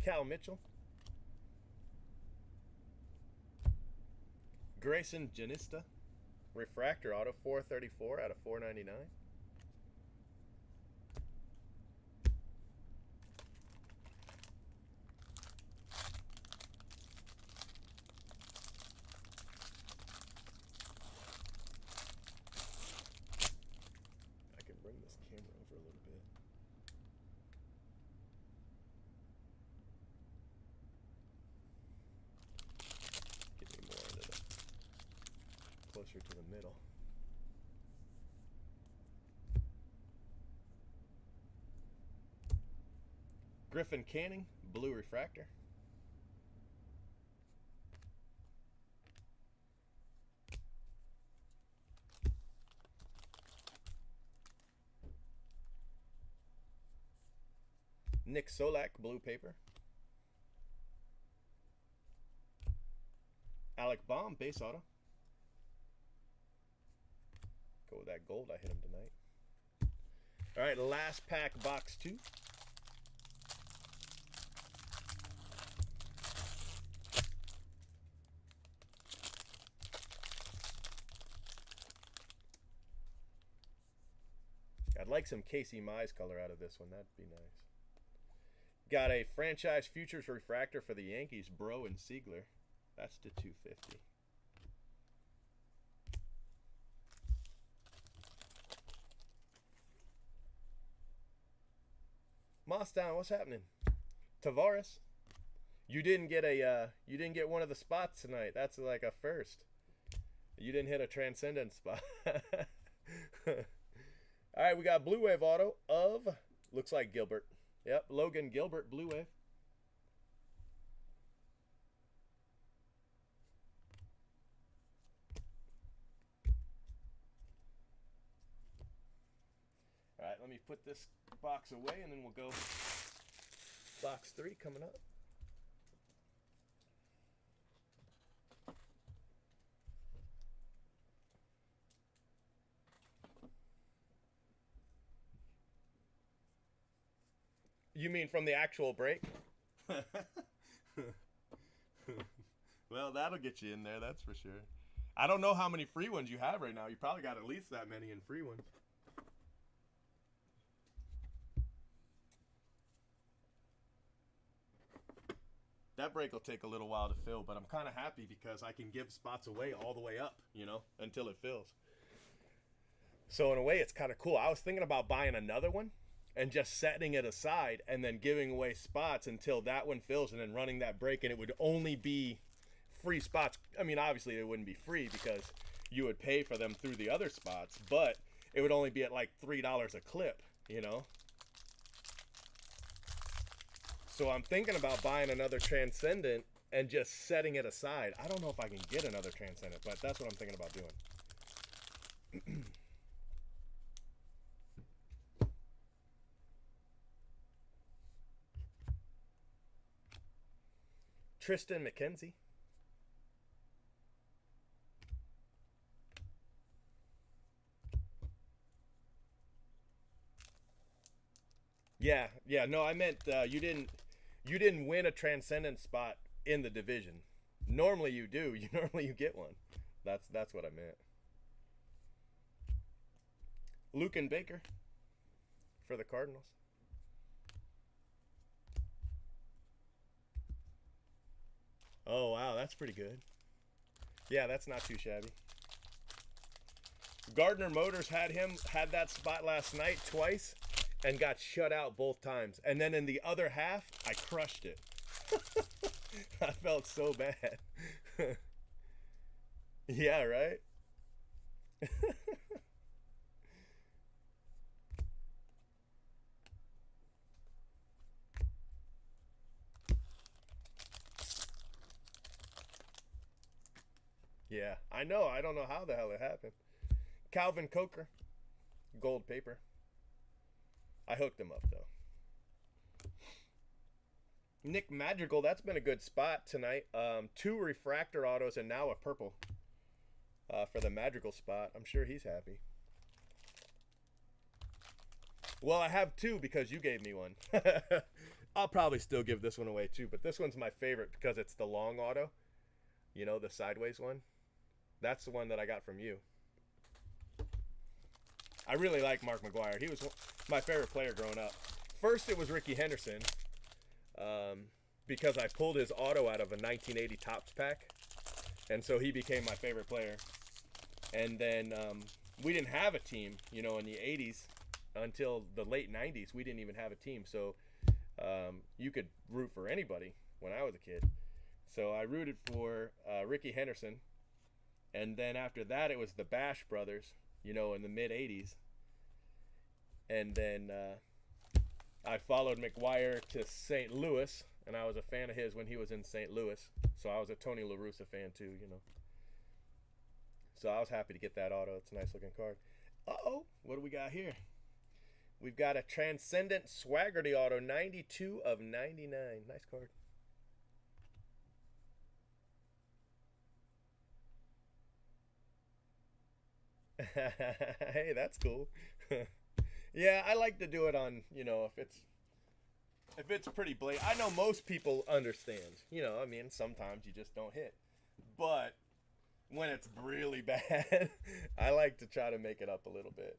Cal Mitchell. Grayson Janista. Refractor auto, 434 out of 499. Bring this camera over a little bit. Get me more into the closer to the middle. Griffin Canning, blue refractor. Nick Solak, blue paper. Alec Baum, base auto. Go with that gold. I hit him tonight. All right, last pack, box 2. I'd like some Casey Mize color out of this one. That'd be nice. Got a franchise futures refractor for the Yankees, Bro and Siegler. That's to 250. Mossdown, what's happening? Tavares, you didn't get one of the spots tonight. That's like a first. You didn't hit a transcendent spot. All right, we got Blue Wave auto of, looks like Gilbert. Yep, Logan Gilbert, Blue Wave. All right, let me put this box away and then we'll go box 3 coming up. You mean from the actual break? Well, that'll get you in there, that's for sure. I don't know how many free ones you have right now. You probably got at least that many in free ones. That break will take a little while to fill, but I'm kind of happy because I can give spots away all the way up, you know, until it fills. So in a way, it's kind of cool. I was thinking about buying another one and just setting it aside and then giving away spots until that one fills and then running that break, and it would only be free spots. I mean, obviously it wouldn't be free because you would pay for them through the other spots, but it would only be at like $3 a clip, you know? So I'm thinking about buying another Transcendent and just setting it aside. I don't know if I can get another Transcendent, but that's what I'm thinking about doing. Tristan McKenzie. Yeah, no, I meant you didn't win a Transcendent spot in the division. Normally you do. Normally you get one. That's what I meant. Luken Baker for the Cardinals. Oh wow, that's pretty good. Yeah, that's not too shabby. Gardner Motors had that spot last night twice and got shut out both times. And then in the other half, I crushed it. I felt so bad. Yeah, right? Yeah, I know. I don't know how the hell it happened. Calvin Coker, gold paper. I hooked him up, though. Nick Madrigal, that's been a good spot tonight. 2 refractor autos and now a purple for the Madrigal spot. I'm sure he's happy. Well, I have 2 because you gave me one. I'll probably still give this one away, too. But this one's my favorite because it's the long auto. You know, the sideways one. That's the one that I got from you. I really like Mark McGwire. He was my favorite player growing up. First, it was Ricky Henderson because I pulled his auto out of a 1980 Topps pack, and so he became my favorite player. And then we didn't have a team, you know, in the 80s until the late 90s. We didn't even have a team, so you could root for anybody when I was a kid. So I rooted for Ricky Henderson, and then after that, it was the Bash brothers, you know, in the mid-'80s. And then I followed McGwire to St. Louis, and I was a fan of his when he was in St. Louis. So I was a Tony La Russa fan too, you know. So I was happy to get that auto. It's a nice-looking card. Uh-oh, what do we got here? We've got a Transcendent Swaggerty auto, 92 of 99. Nice card. Hey, that's cool. Yeah, I like to do it on, you know, if it's pretty blatant. I know most people understand. You know, I mean, sometimes you just don't hit. But when it's really bad, I like to try to make it up a little bit.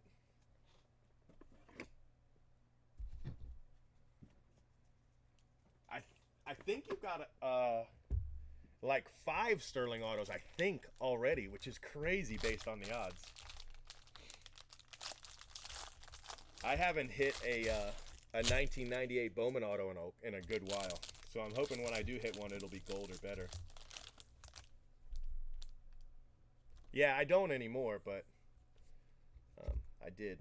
I think you've got like 5 Sterling autos, I think, already, which is crazy based on the odds. I haven't hit a 1998 Bowman auto in a good while, so I'm hoping when I do hit one, it'll be gold or better. Yeah, I don't anymore, but I did.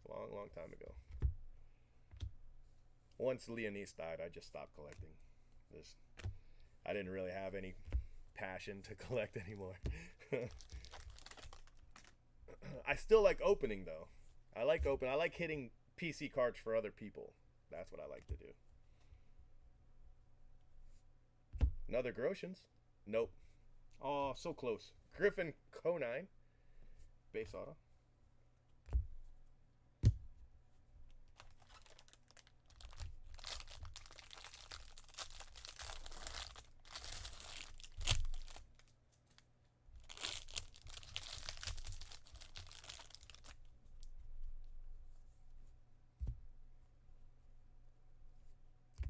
long, long time ago. Once Leonise died, I just stopped collecting. I didn't really have any passion to collect anymore. I still like opening though. I like hitting PC cards for other people. That's what I like to do. Another Groshans? Nope. Oh, so close. Griffin Conine. Base auto.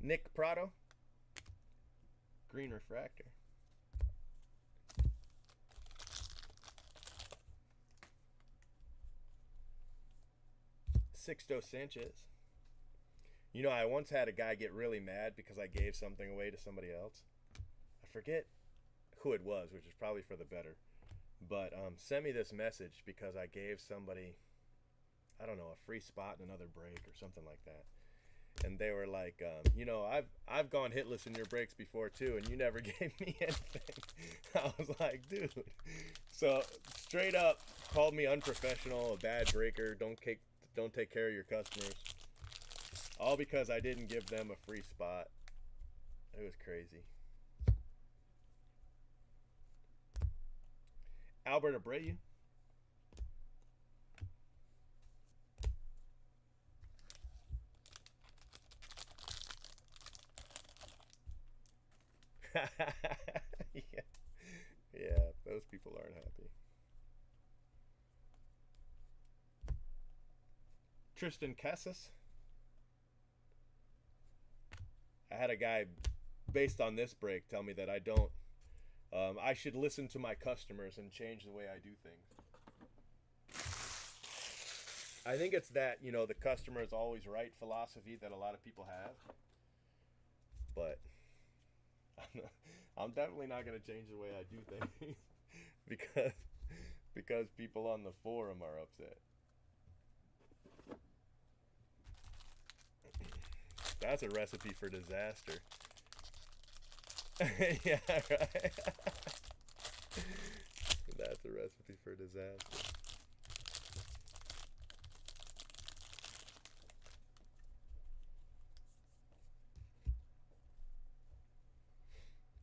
Nick Prado. Green Refractor. Sixto Sanchez. You know, I once had a guy get really mad because I gave something away to somebody else. I forget who it was, which is probably for the better. But sent me this message because I gave somebody, I don't know, a free spot in another break or something like that. And they were like, you know, I've gone hitless in your breaks before too, and you never gave me anything. I was like, dude. So straight up called me unprofessional, a bad breaker, don't take care of your customers. All because I didn't give them a free spot. It was crazy. Albert Abreu. Yeah, those people aren't happy. Tristan Casas. I had a guy, based on this break, tell me that I should listen to my customers and change the way I do things. I think it's that, you know, the customer is always right philosophy that a lot of people have. But I'm definitely not going to change the way I do things because people on the forum are upset. That's a recipe for disaster. Yeah, right. That's a recipe for disaster.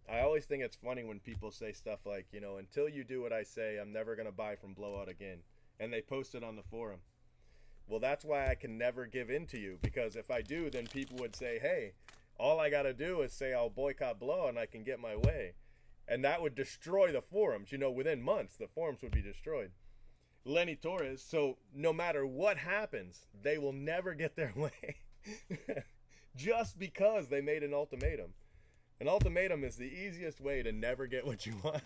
I always think it's funny when people say stuff like, you know, until you do what I say, I'm never going to buy from Blowout again. And they post it on the forum. Well, that's why I can never give in to you. Because if I do, then people would say, hey, all I got to do is say I'll boycott Blowout and I can get my way. And that would destroy the forums. You know, within months, the forums would be destroyed. Lenny Torres, so no matter what happens, they will never get their way. Just because they made an ultimatum. An ultimatum is the easiest way to never get what you want.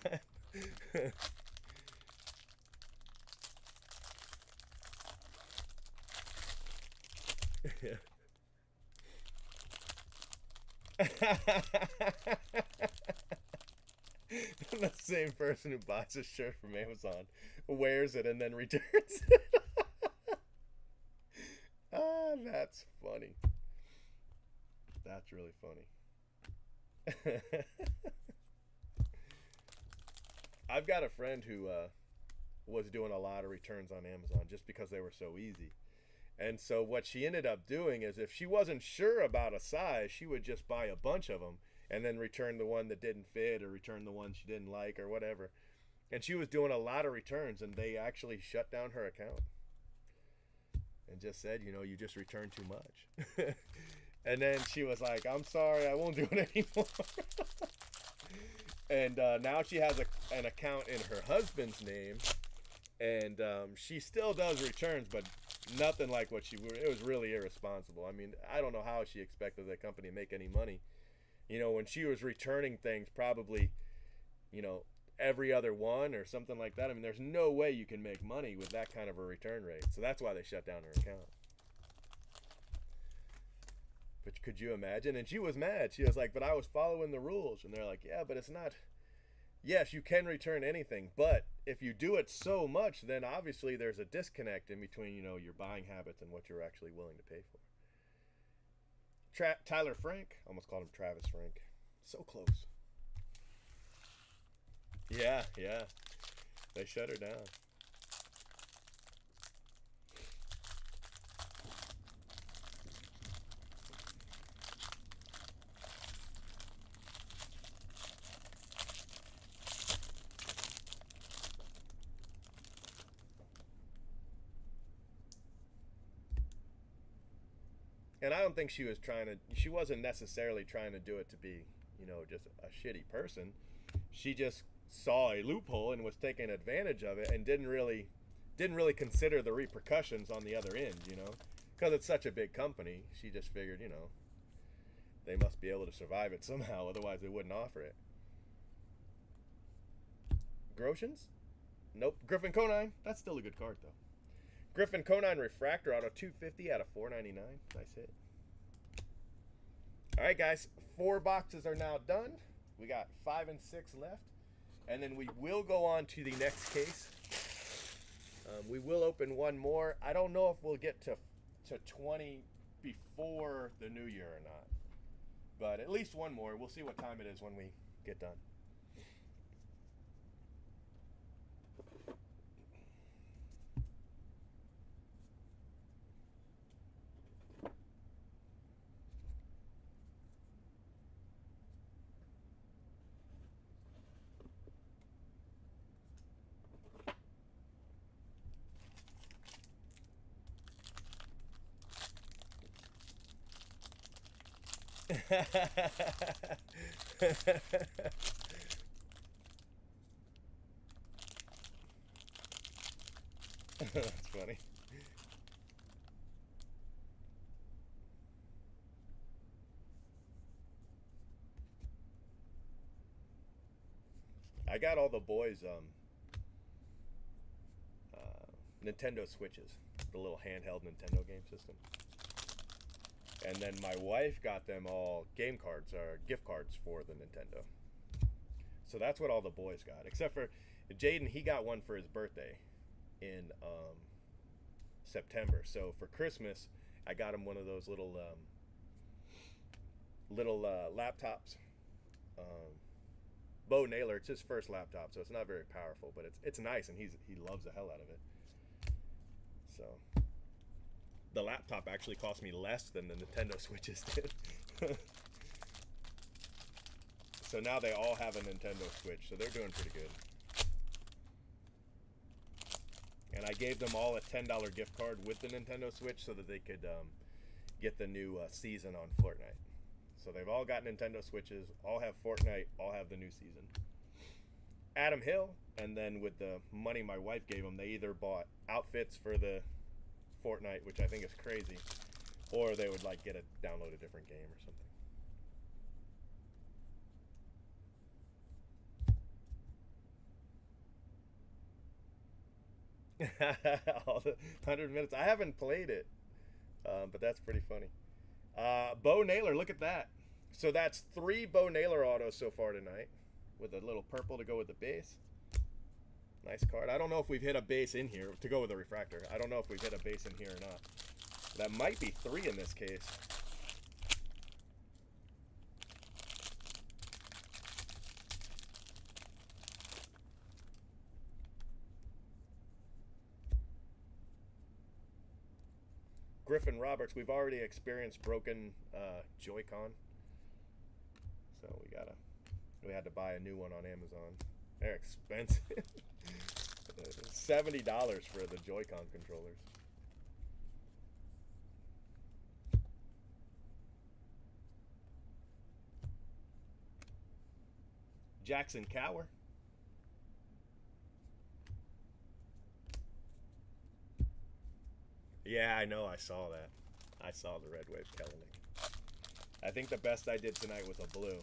The same person who buys a shirt from Amazon, wears it, and then returns it. Ah, that's funny. That's really funny. I've got a friend who was doing a lot of returns on Amazon just because they were so easy. And so what she ended up doing is if she wasn't sure about a size, she would just buy a bunch of them and then return the one that didn't fit or return the one she didn't like or whatever. And she was doing a lot of returns and they actually shut down her account and just said, you know, you just returned too much. And then she was like, I'm sorry, I won't do it anymore. And now she has an account in her husband's name. And she still does returns, but nothing like what it was really irresponsible. I mean, I don't know how she expected the company to make any money. You know, when she was returning things probably, you know, every other one or something like that. I mean, there's no way you can make money with that kind of a return rate. So that's why they shut down her account. But could you imagine? And she was mad. She was like, but I was following the rules. And they're like, yeah, but it's not. Yes, you can return anything. But if you do it so much, then obviously there's a disconnect in between, you know, your buying habits and what you're actually willing to pay for. Tyler Frank, almost called him Travis Frank. So close. Yeah, yeah. They shut her down. And I don't think she wasn't necessarily trying to do it to be, you know, just a shitty person. She just saw a loophole and was taking advantage of it and didn't really consider the repercussions on the other end, you know? Because it's such a big company, she just figured, you know, they must be able to survive it somehow, otherwise they wouldn't offer it. Groshans? Nope. Griffin Conine. That's still a good card, though. Griffin Conine Refractor Auto 250 out of 499. Nice hit. All right, guys. 4 boxes are now done. We got 5 and 6 left. And then we will go on to the next case. We will open one more. I don't know if we'll get to 20 before the new year or not. But at least one more. We'll see what time it is when we get done. That's funny. I got all the boys Nintendo Switches, the little handheld Nintendo game system. And then my wife got them all game cards or gift cards for the Nintendo. So that's what all the boys got, except for Jaden. He got one for his birthday in September. So for Christmas, I got him one of those little laptops. Bo Naylor. It's his first laptop, so it's not very powerful, but it's nice, and he loves the hell out of it. So the laptop actually cost me less than the Nintendo Switches did. So now they all have a Nintendo Switch, so they're doing pretty good. And I gave them all a $10 gift card with the Nintendo Switch so that they could get the new season on Fortnite. So they've all got Nintendo Switches, all have Fortnite, all have the new season. Adam Hill, and then with the money my wife gave them, they either bought outfits for the Fortnite, which I think is crazy, or they would like download a different game or something. All the 100 minutes. I haven't played it, but that's pretty funny. Bo Naylor, look at that. So that's 3 Bo Naylor autos so far tonight, with a little purple to go with the base. Nice card. I don't know if we've hit a base in here to go with a refractor. I don't know if we've hit a base in here or not. That might be 3 in this case. Griffin Roberts, we've already experienced broken Joy-Con. So we had to buy a new one on Amazon. They're expensive. $70 for the Joy-Con controllers. Jackson Cower. Yeah, I know. I saw that. I saw the Red Wave Kelenic. I think the best I did tonight was a blue.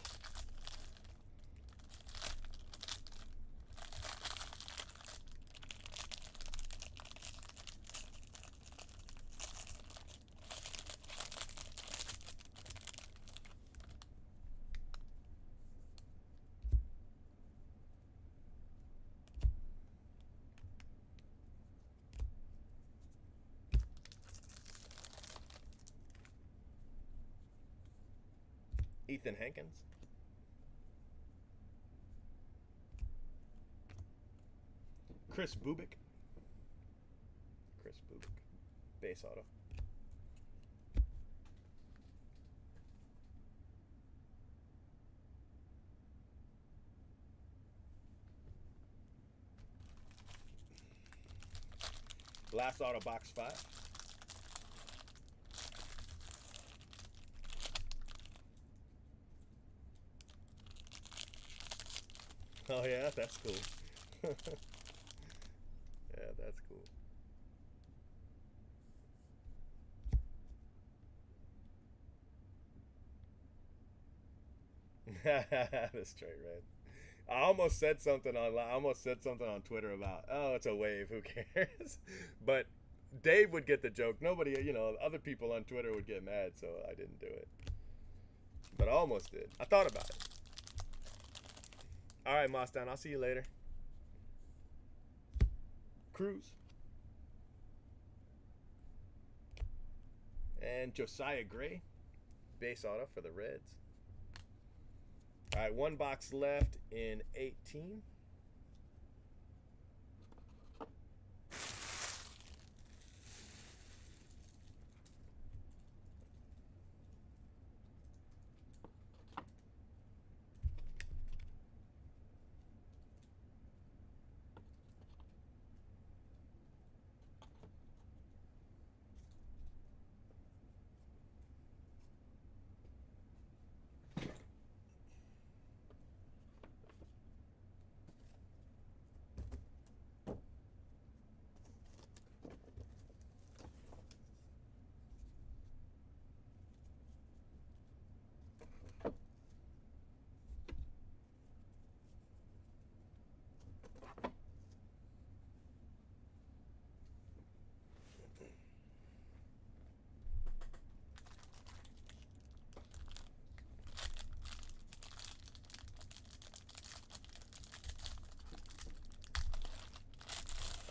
Ethan Hankins. Chris Bubik. Base auto. Last auto, box 5. Oh yeah, that's cool. Yeah, that's cool. That's straight red. I almost said something on Twitter about, oh, it's a wave, who cares? But Dave would get the joke. Nobody, other people on Twitter would get mad, so I didn't do it. But I almost did. I thought about it. All right, Mostown, I'll see you later. Cruz. And Josiah Gray, base auto for the Reds. All right, 1 box left in 18.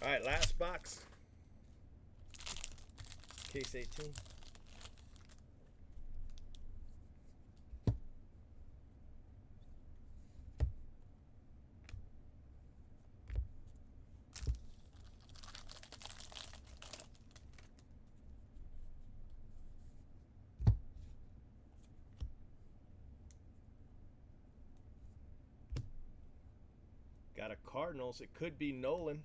All right, last box. Case 18. Got a Cardinals. It could be Nolan.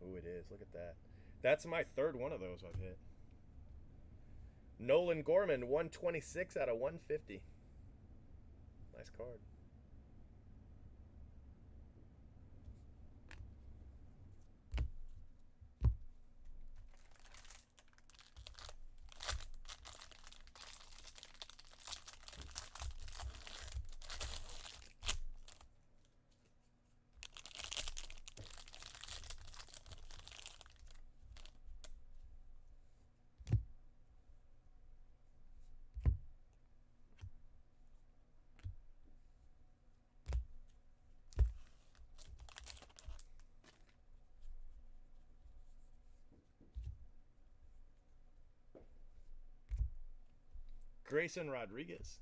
Oh, it is. Look at that. That's my 3rd one of those I've hit. Nolan Gorman, 126 out of 150. Nice card. Grayson Rodriguez,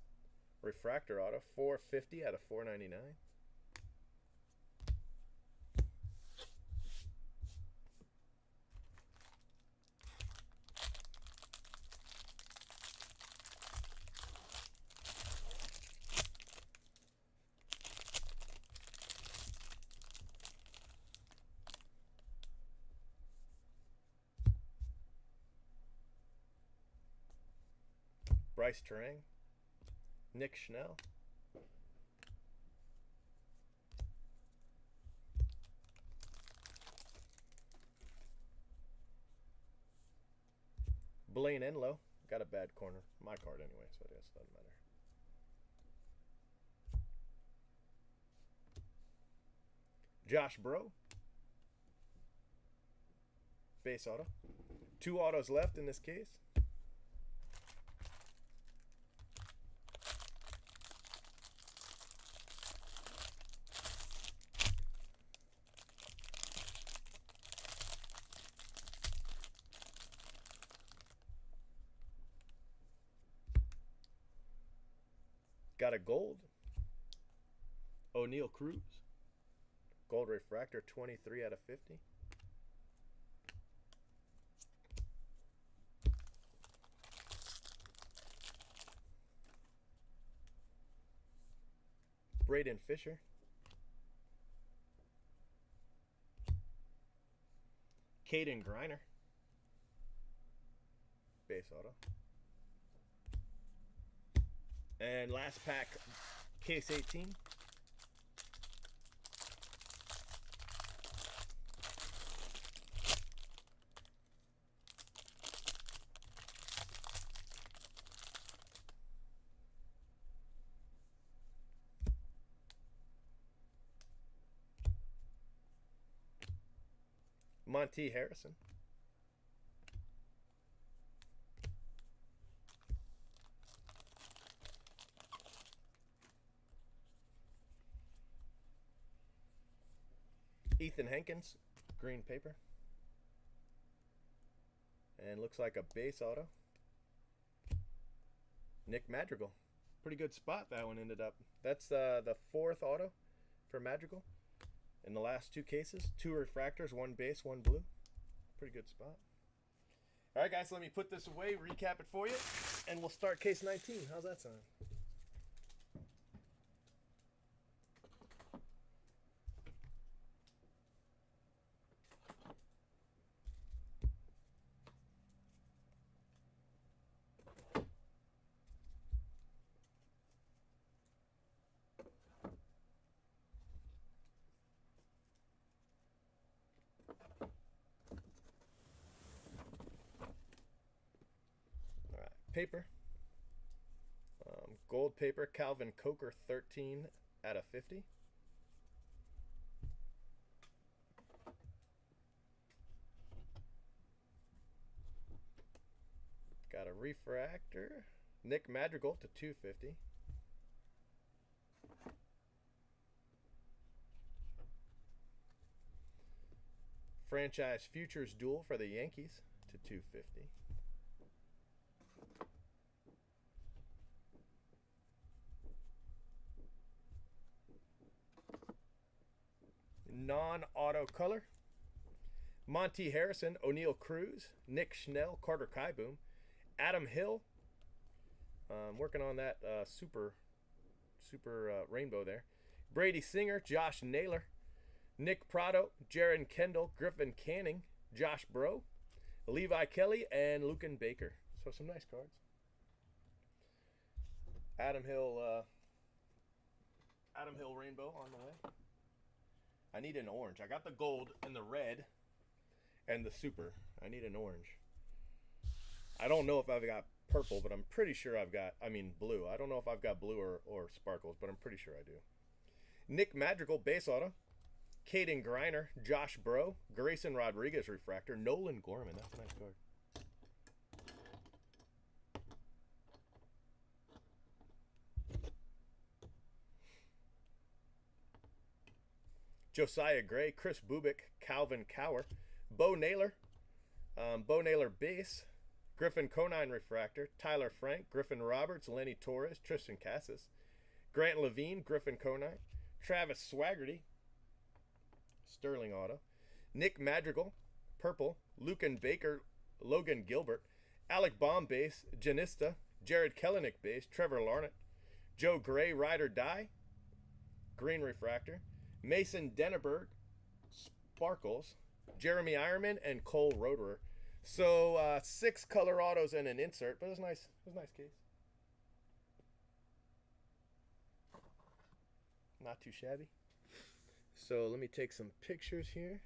refractor auto, 450 out of 499. Bryce Terang, Nick Schnell, Blaine Enlow. Got a bad corner. My card anyway, so I guess it doesn't matter. Josh Bro, base auto. 2 autos left in this case. Got a gold. Oneil Cruz. Gold refractor, 23 out of 50. Braden Fisher. Caden Griner. Base auto. And last pack, case 18. Monte Harrison. Ethan Hankins, green paper. And looks like a base auto. Nick Madrigal. Pretty good spot that one ended up. That's the fourth auto for Madrigal in the last two cases. 2 refractors, 1 base, 1 blue. Pretty good spot. All right, guys, let me put this away, recap it for you, and we'll start case 19. How's that sound? Paper. Gold paper, Calvin Coker, 13 out of 50. Got a refractor, Nick Madrigal to 250. Franchise Futures Duel for the Yankees to 250. Non-auto color. Monte Harrison, Oneil Cruz, Nick Schnell, Carter Kieboom, Adam Hill. Working on that super rainbow there. Brady Singer, Josh Naylor, Nick Prado, Jaron Kendall, Griffin Canning, Josh Bro, Levi Kelly, and Lucan Baker. So some nice cards. Adam Hill rainbow on the way. I need an orange. I got the gold and the red and the super. I need an orange. I don't know if I've got purple, but I'm pretty sure I've got, blue. I don't know if I've got blue or sparkles, but I'm pretty sure I do. Nick Madrigal, base auto. Caden Griner, Josh Bro, Grayson Rodriguez refractor, Nolan Gorman. That's a nice card. Josiah Gray, Chris Bubik, Calvin Cower, Bo Naylor base, Griffin Conine refractor, Tyler Frank, Griffin Roberts, Lenny Torres, Tristan Cassis, Grant Levine, Griffin Conine, Travis Swaggerty, Sterling auto, Nick Madrigal, purple, Lucan Baker, Logan Gilbert, Alec Baum base, Janista, Jared Kelenic base, Trevor Larnett, Joe Gray, Ride or Die, green refractor, Mason Denneberg, sparkles, Jeremy Ironman, and Cole Roederer. So 6 color autos and an insert, but it was nice. It was a nice case. Not too shabby. So let me take some pictures here.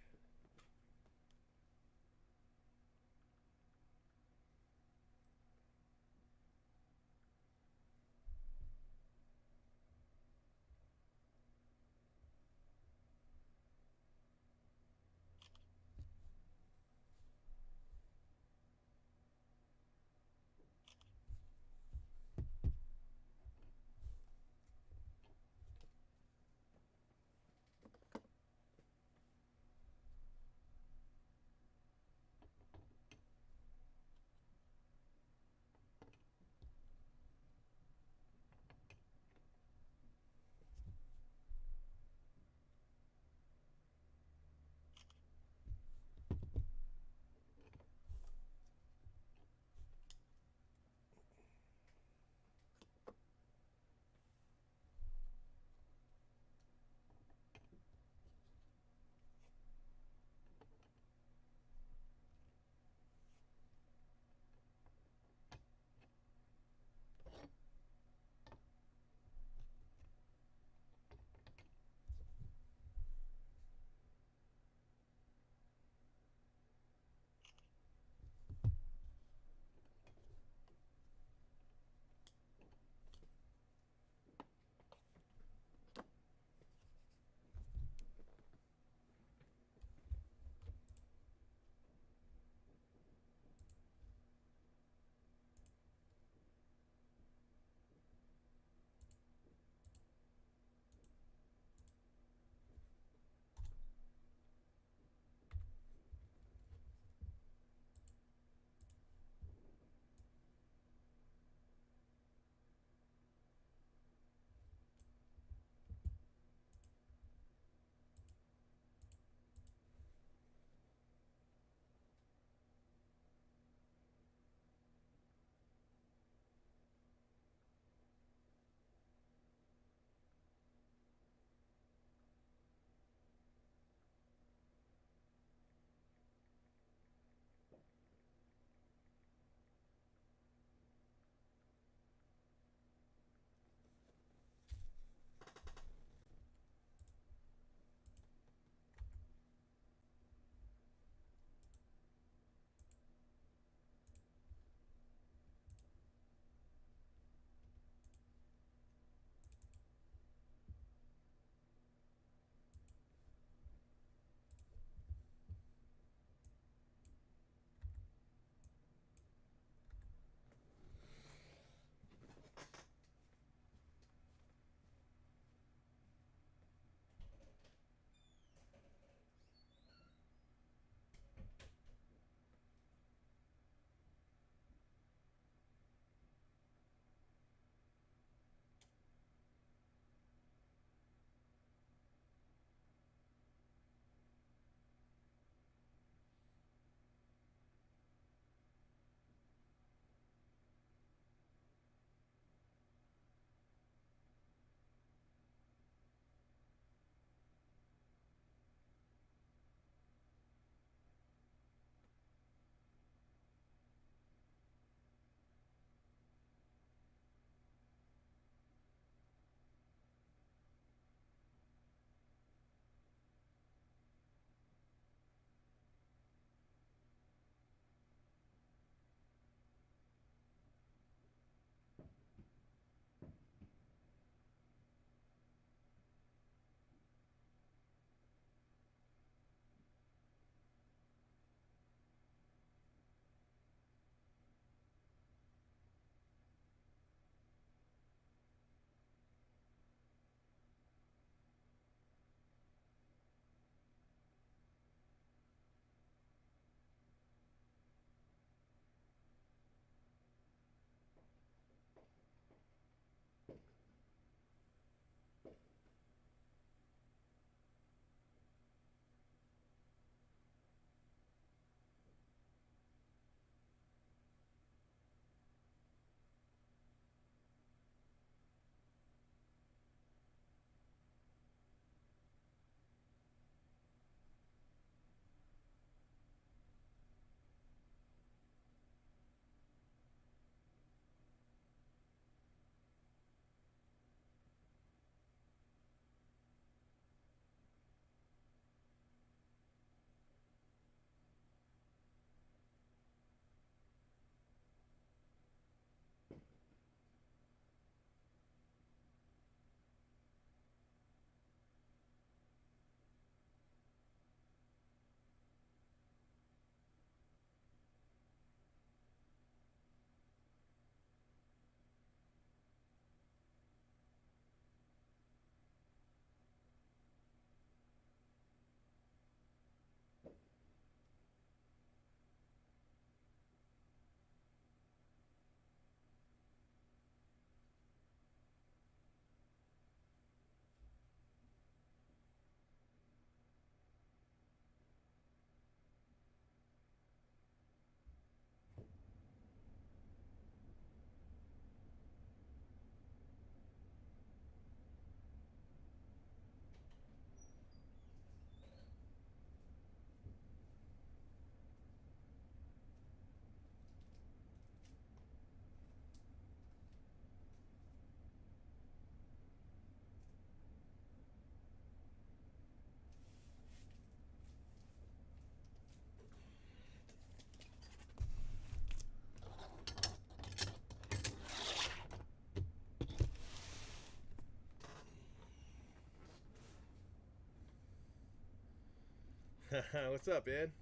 What's up, Ed?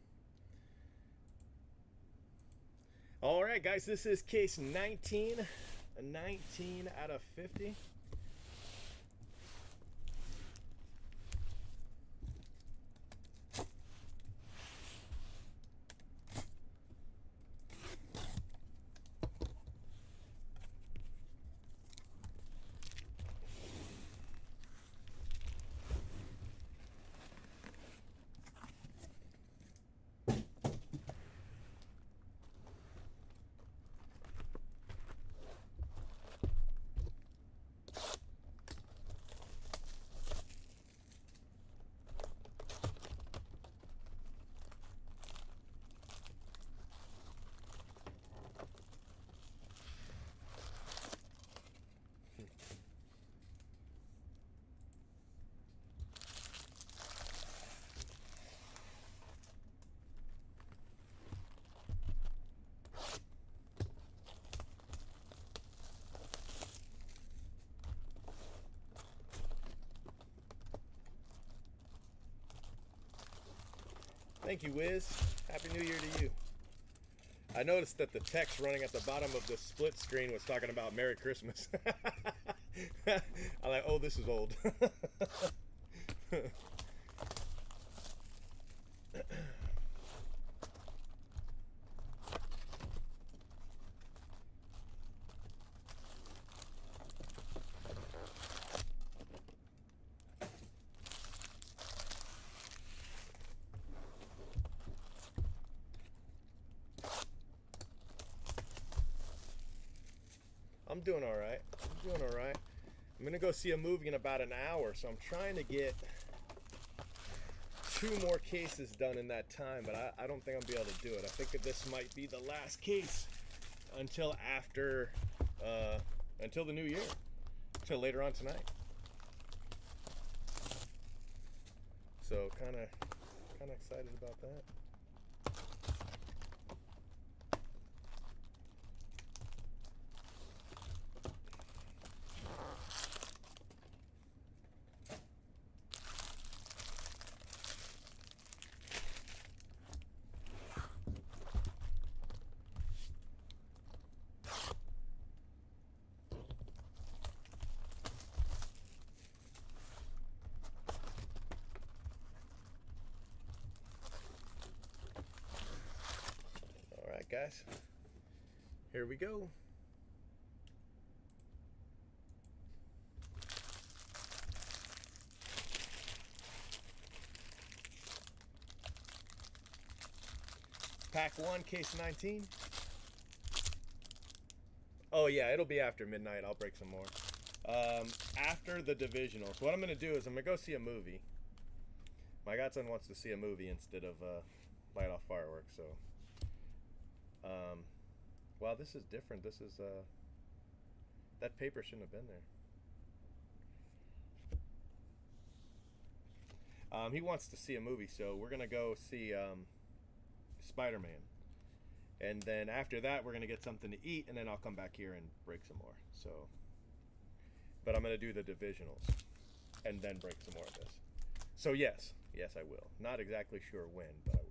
All right, guys, this is case 19. 19 out of 50. Thank you, Wiz. Happy New Year to you. I noticed that the text running at the bottom of the split screen was talking about Merry Christmas. I'm like, oh, this is old. I'm doing all right. I'm gonna go see a movie in about an hour, so I'm trying to get 2 more cases done in that time, but I don't think I'll be able to do it. I think that this might be the last case until after, until the new year, until later on tonight. So kind of excited about that. Guys, here we go. Pack 1, case 19. Oh yeah, it'll be after midnight. I'll break some more. After the divisionals, what I'm gonna do is I'm gonna go see a movie. My godson wants to see a movie instead of light off fireworks, so wow, this is different. This is that paper shouldn't have been there. He wants to see a movie, so we're gonna go see Spider-Man, and then after that we're gonna get something to eat, and then I'll come back here and break some more. So, but I'm gonna do the divisionals and then break some more of this. So yes, I will. Not exactly sure when, but I will.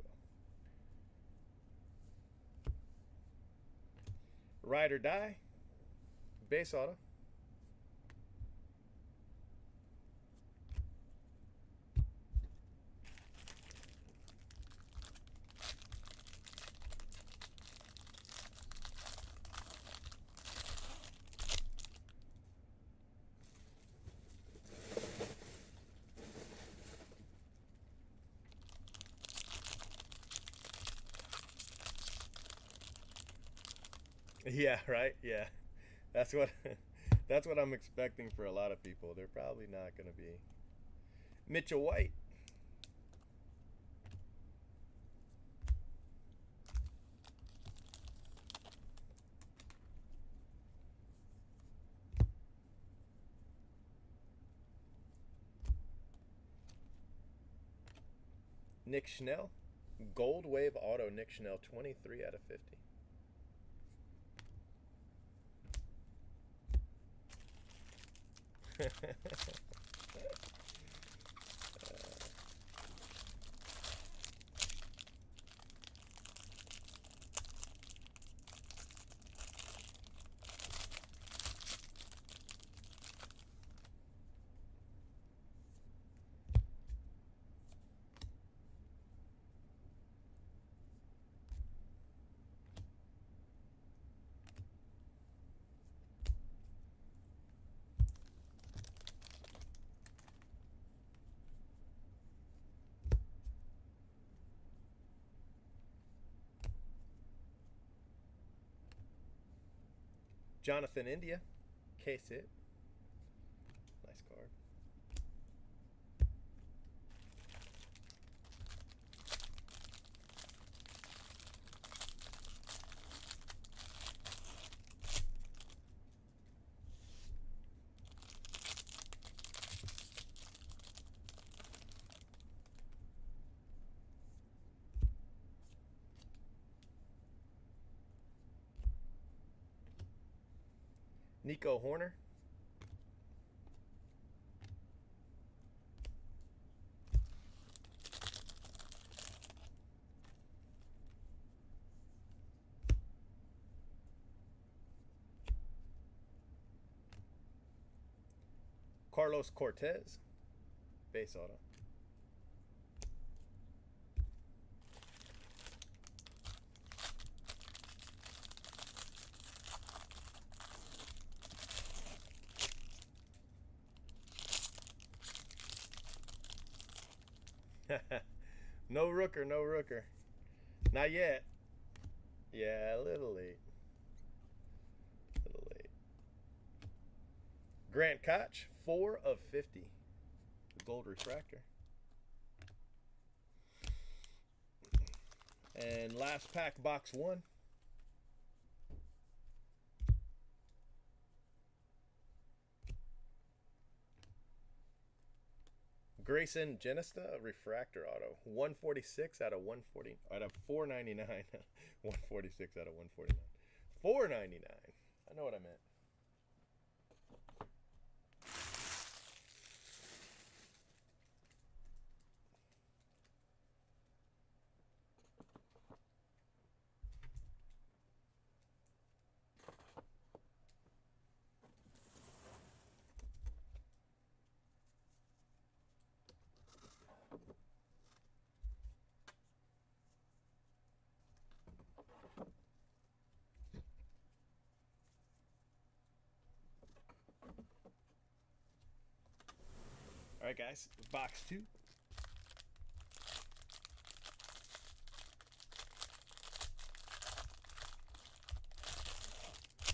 Ride or Die, base auto. Yeah, right. Yeah, that's what that's what I'm expecting for a lot of people. They're probably not going to be. Mitchell White. Nick Schnell. Gold Wave Auto Nick Schnell, 23 out of 50. Jonathan India, case hit. Nice card. Nico Horner. Carlos Cortez, base auto. No Rooker, no Rooker. Not yet. Yeah, a little late. A little late. Grant Koch, 4 of 50. Gold refractor. And last pack, box 1. Grayson Genesta, refractor auto. 146 out of 140 out of 499. 146 out of 149. 499. I know what I meant. All right, guys, box 2.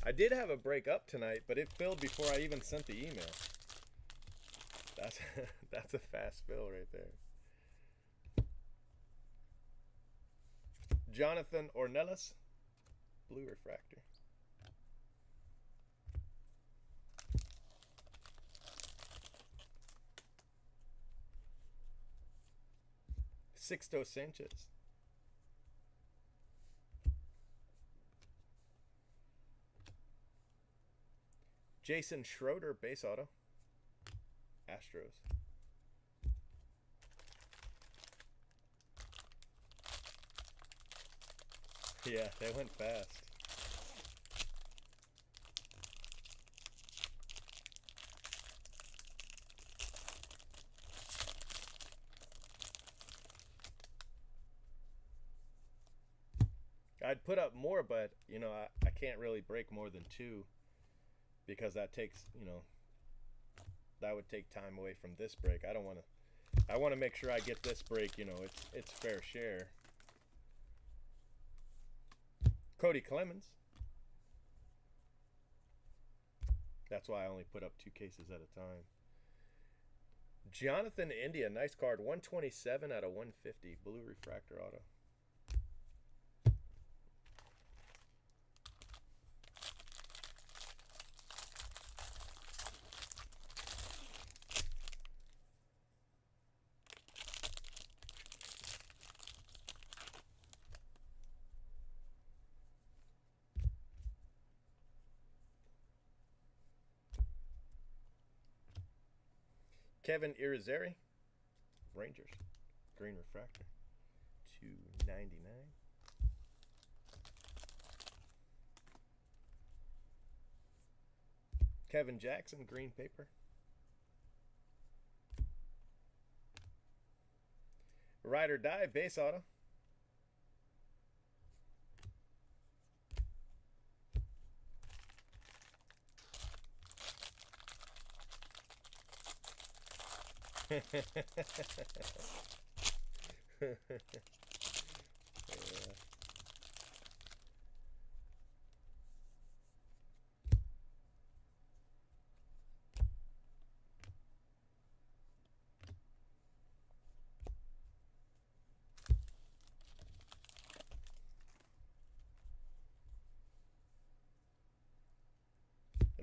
I did have a break up tonight, but it filled before I even sent the email. That's a fast fill right there. Jonathan Ornelas, blue refractor. Sixto Sanchez. Jason Schroeder, base auto. Astros. Yeah, they went fast. I'd put up more, but you know, I can't really break more than 2 because that takes, you know, that would take time away from this break. I don't want to. I want to make sure I get this break, you know, it's fair share. Cody Clemens. That's why I only put up 2 cases at a time. Jonathan India, nice card. 127 out of 150. Blue refractor auto. Kevin Irizarry, Rangers, green refractor, $2.99. Kevin Jackson, green paper. Ride or Die, base auto. Yeah.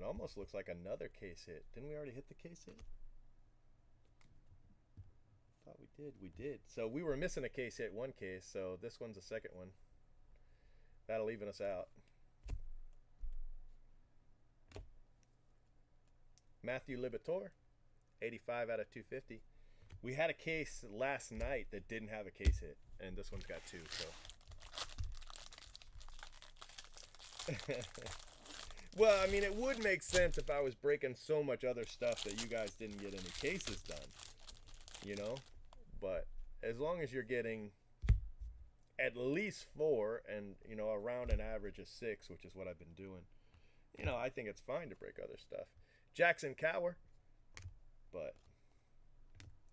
It almost looks like another case hit. Didn't we already hit the case hit? Thought we did. We did. So we were missing a case hit, one case. So this one's the second one. That'll even us out. Matthew Liberatore, 85 out of 250. We had a case last night that didn't have a case hit, and this one's got 2. So, well, I mean, it would make sense if I was breaking so much other stuff that you guys didn't get any cases done, you know. But as long as you're getting at least 4, and you know, around an average of 6, which is what I've been doing, you know, I think it's fine to break other stuff. Jackson Cower, but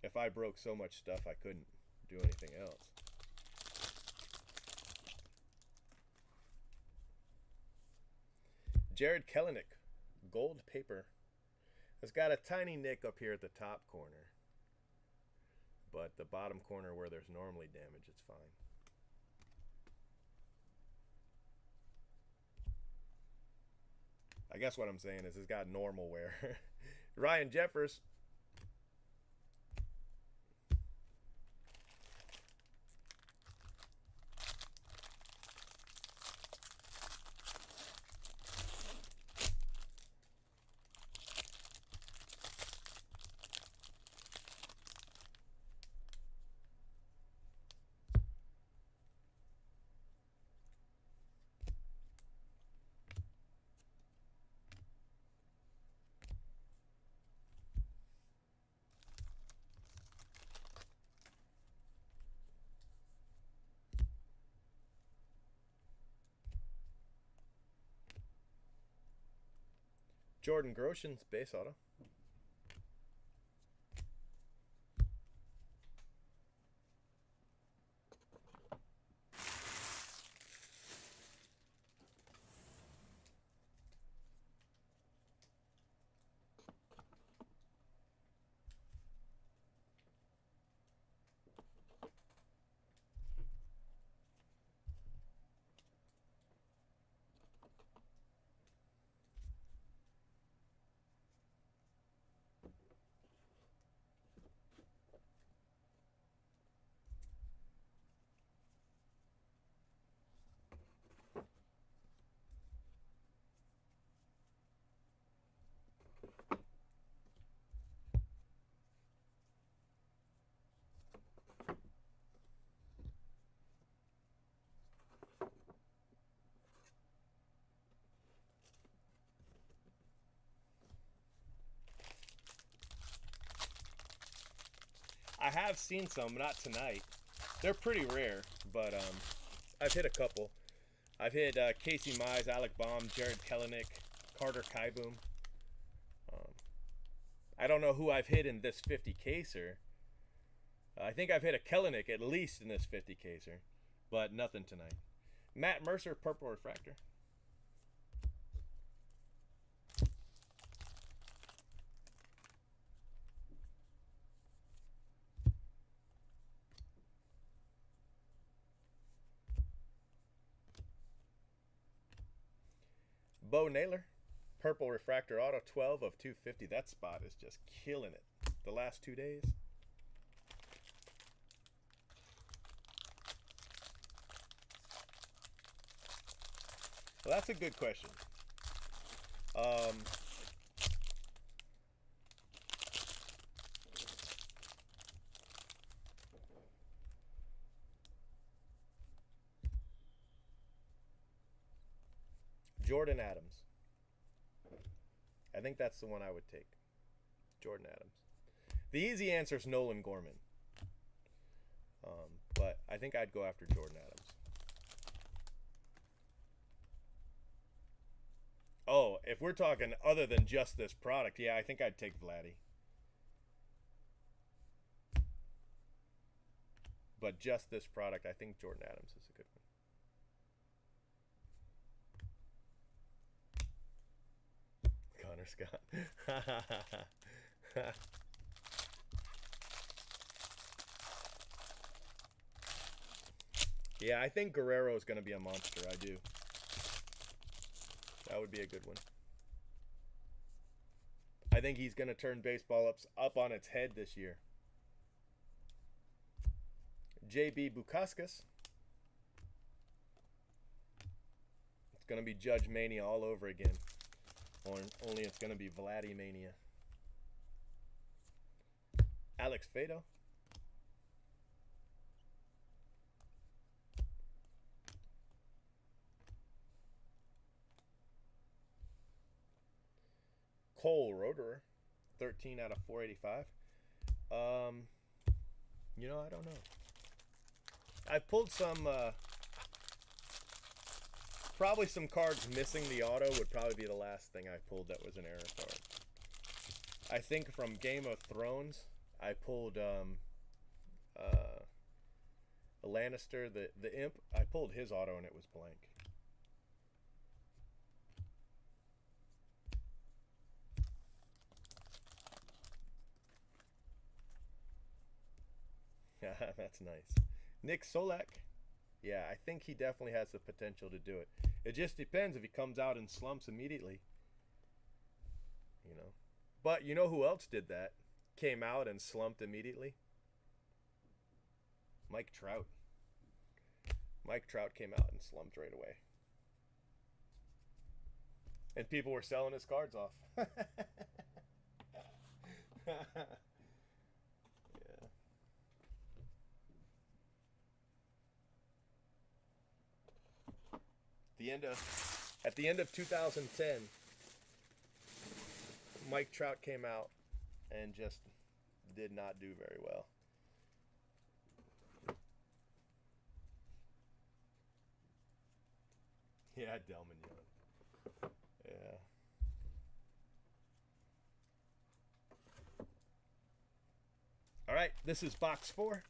if I broke so much stuff, I couldn't do anything else. Jared Kelenic, gold paper. It's got a tiny nick up here at the top corner, but the bottom corner where there's normally damage, it's fine. I guess what I'm saying is it's got normal wear. Ryan Jeffers. Jordan Groshans, base auto. I have seen some, not tonight. They're pretty rare, but I've hit a couple. I've hit Casey Mize, Alec Baum, Jared Kelenic, Carter Kieboom. I don't know who I've hit in this 50 caser. I think I've hit a Kelenic at least in this 50 caser, but nothing tonight. Matt Mercer, Purple Refractor. Bo Naylor, Purple Refractor Auto, 12 of 250. That spot is just killing it the last 2 days. Well, that's a good question. Jordan Adams. I think that's the one I would take. Jordan Adams. The easy answer is Nolan Gorman. But I think I'd go after Jordan Adams. Oh, if we're talking other than just this product, yeah, I think I'd take Vladdy. But just this product, I think Jordan Adams is a good one. Connor Scott. Yeah, I think Guerrero is going to be a monster. I do. That would be a good one. I think he's going to turn baseball up on its head this year. JB Bukauskas. It's going to be Judge Mania all over again. Or only it's going to be Vladdy Mania. Alex Fado. Cole Roederer, 13 out of 485. You know, I don't know. I pulled some, probably some cards missing the auto would probably be the last thing I pulled that was an error card. I think from Game of Thrones, I pulled a Lannister, the Imp. I pulled his auto and it was blank. That's nice. Nick Solak. Yeah, I think he definitely has the potential to do it. It just depends if he comes out and slumps immediately. You know. But you know who else did that? Came out and slumped immediately? Mike Trout. Mike Trout came out and slumped right away. And people were selling his cards off. At the end of 2010, Mike Trout came out and just did not do very well. Yeah, Delman Young. Yeah. All right, this is box 4.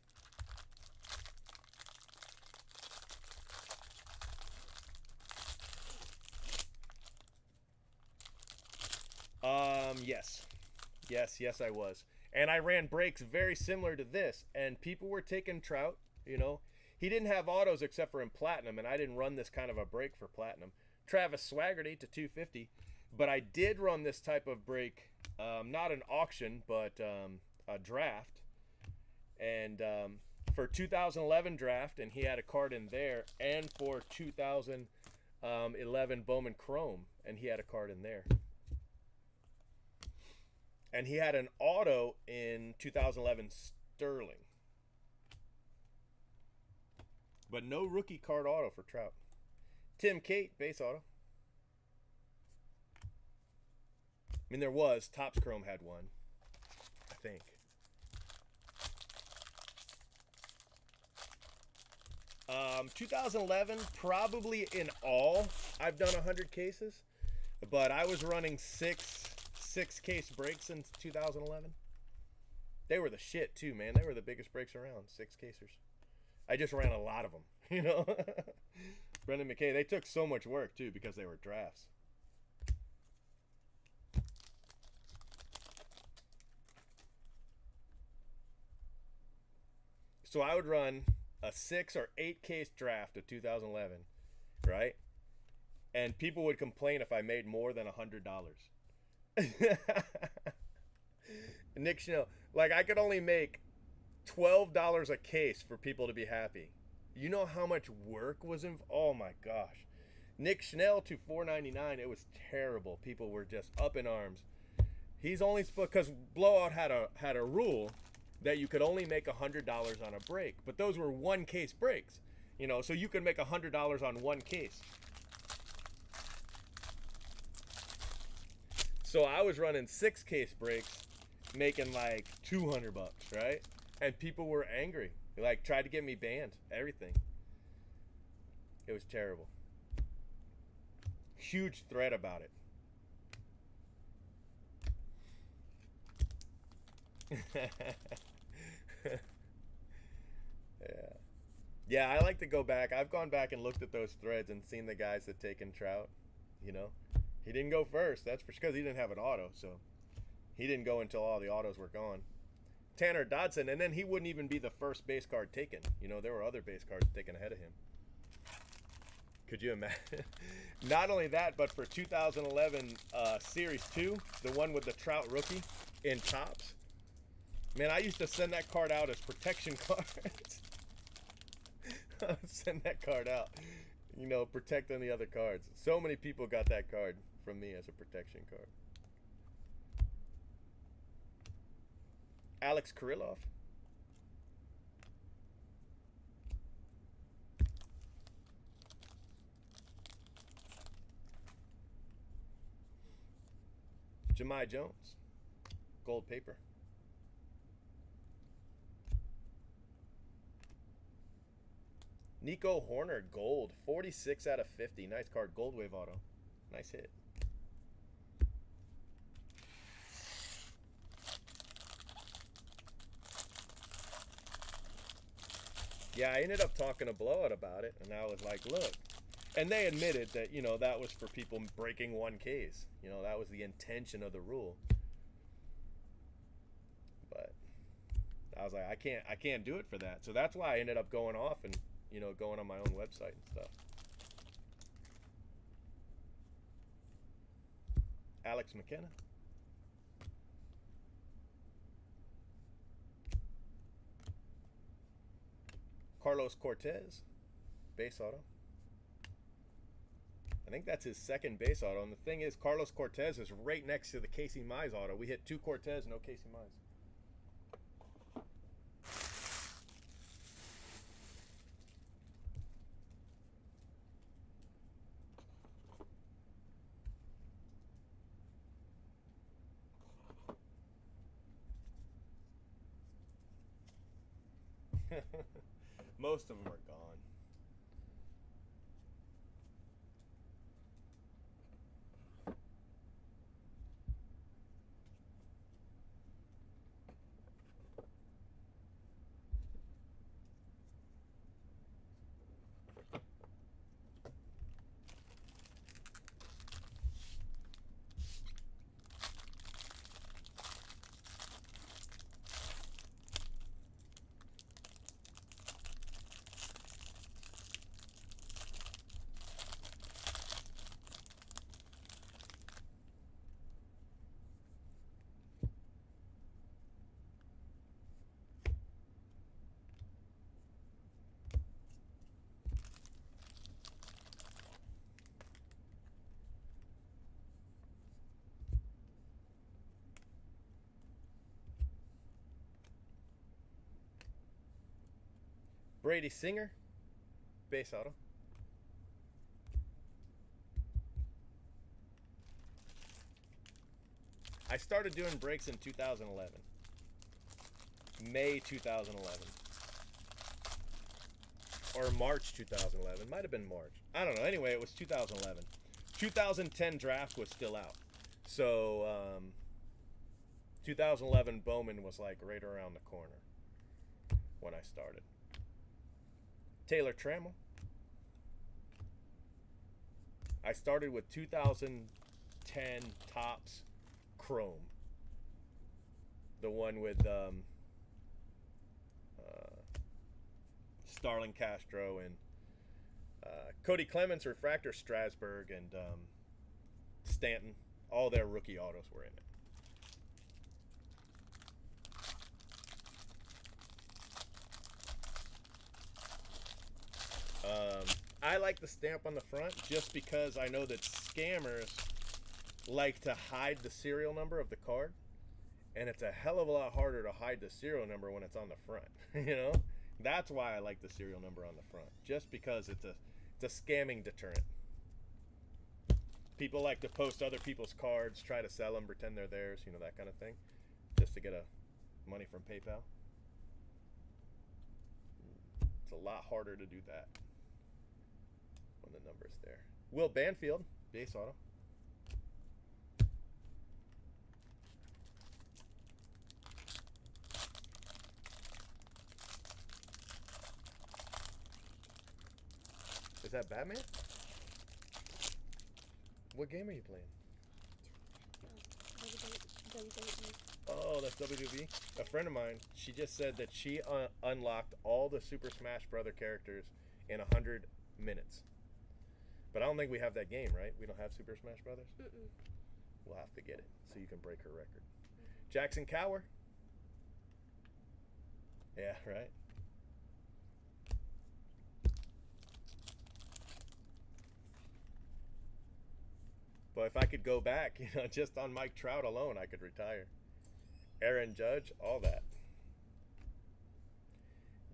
Yes, I was. And I ran breaks very similar to this, and people were taking Trout, you know. He didn't have autos except for in Platinum, and I didn't run this kind of a break for Platinum. Travis Swaggerty to 250, but I did run this type of break, not an auction, but a draft. And for 2011 draft, and he had a card in there, and for 2011 Bowman Chrome, and he had a card in there. And he had an auto in 2011 Sterling. But no rookie card auto for Trout. Tim Cate, base auto. I mean, there was. Topps Chrome had one, I think. Um, 2011, probably in all, I've done 100 cases. But I was running six case breaks in 2011. They were the shit too, man. They were the biggest breaks around. 6 casers. I just ran a lot of them, you know. Brendan McKay, they took so much work too because they were drafts. So I would run a 6 or 8 case draft of 2011, right? And people would complain if I made more than $100. Nick Schnell, like I could only make $12 a case for people to be happy. You know how much work was in? Oh my gosh. Nick Schnell to $4.99. It was terrible. People were just up in arms. He's only because Blowout had a rule that you could only make $100 on a break, but those were 1 case breaks, you know, so you could make $100 on 1 case. So I was running 6 case breaks, making like $200, right? And people were angry. They like tried to get me banned, everything. It was terrible. Huge thread about it. Yeah, I like to go back. I've gone back and looked at those threads and seen the guys that taken Trout, you know. He didn't go first. That's because he didn't have an auto, so he didn't go until all the autos were gone. Tanner Dodson, and then he wouldn't even be the first base card taken. You know, there were other base cards taken ahead of him. Could you imagine? Not only that, but for 2011 Series 2, the one with the Trout rookie in Topps, man, I used to send that card out as protection cards. I would send that card out, you know, protecting the other cards. So many people got that card from me as a protection card. Alex Kirilloff. Jahmai Jones, gold paper. Nico Horner, gold, 46 out of 50. Nice card, gold wave auto. Nice hit. Yeah, I ended up talking to Blowout about it, and I was like, look. And they admitted that, you know, that was for people breaking 1Ks. You know, that was the intention of the rule. But I was like, I can't do it for that. So that's why I ended up going off and, you know, going on my own website and stuff. Alex McKenna. Carlos Cortez, base auto. I think that's his second base auto. And the thing is, Carlos Cortez is right next to the Casey Mize auto. We hit 2 Cortez, no Casey Mize. Most of them are gone. Brady Singer, base auto. I started doing breaks in 2011. May 2011. Or March 2011. Might have been March. I don't know. Anyway, it was 2011. 2010 draft was still out. So 2011 Bowman was like right around the corner when I started. Taylor Trammell. I started with 2010 Topps Chrome. The one with Starlin Castro and Cody Clemens, Refractor Strasburg, and Stanton. All their rookie autos were in it. I like the stamp on the front just because I know that scammers like to hide the serial number of the card, and it's a hell of a lot harder to hide the serial number when it's on the front. You know, that's why I like the serial number on the front, just because it's a scamming deterrent. People like to post other people's cards, try to sell them, pretend they're theirs, you know, that kind of thing, just to get money from PayPal. It's a lot harder to do that when the number's there. Will Banfield, base auto. Is that Batman? What game are you playing? Oh, that's WWE. A friend of mine, she just said that she unlocked all the Super Smash Brother characters in 100 minutes. But I don't think we have that game, right? We don't have Super Smash Brothers? Mm-mm. We'll have to get it so you can break her record. Jackson Cower. Yeah, right. But if I could go back, just on Mike Trout alone, I could retire. Aaron Judge, all that.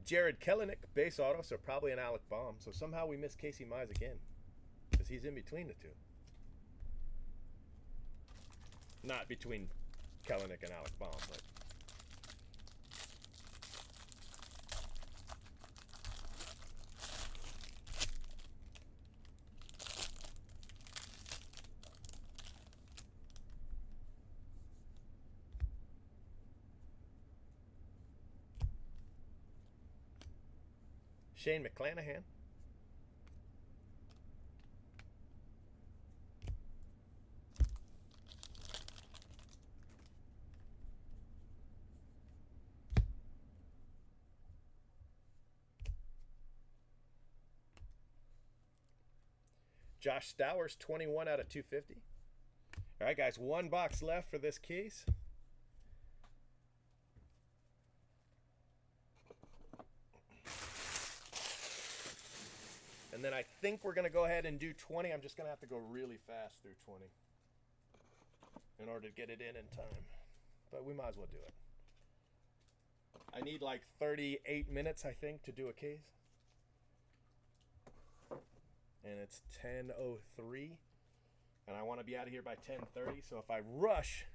Jared Kelenic, base auto, so probably an Alec Baum. So somehow we miss Casey Mize again, because he's in between the two. Not between Kelenic and Alec Baum, but. Shane McClanahan. Josh Stowers, 21 out of 250. All right, guys, one box left for this case. And then I think we're going to go ahead and do 20. I'm just going to have to go really fast through 20 in order to get it in time. But we might as well do it. I need like 38 minutes, I think, to do a case. And it's 10:03. And I want to be out of here by 10:30. So if I rush,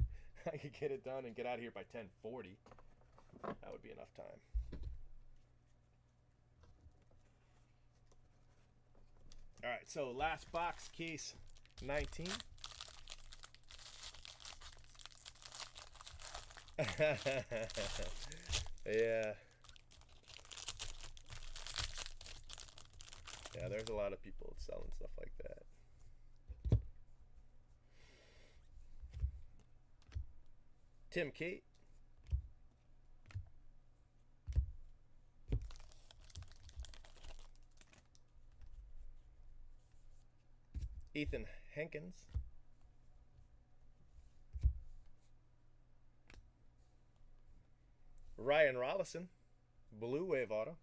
I could get it done and get out of here by 10:40. That would be enough time. All right, so last box, case 19. Yeah. Yeah, there's a lot of people selling stuff like that. Tim Kate. Ethan Hankins. Ryan Rollison, Blue Wave auto.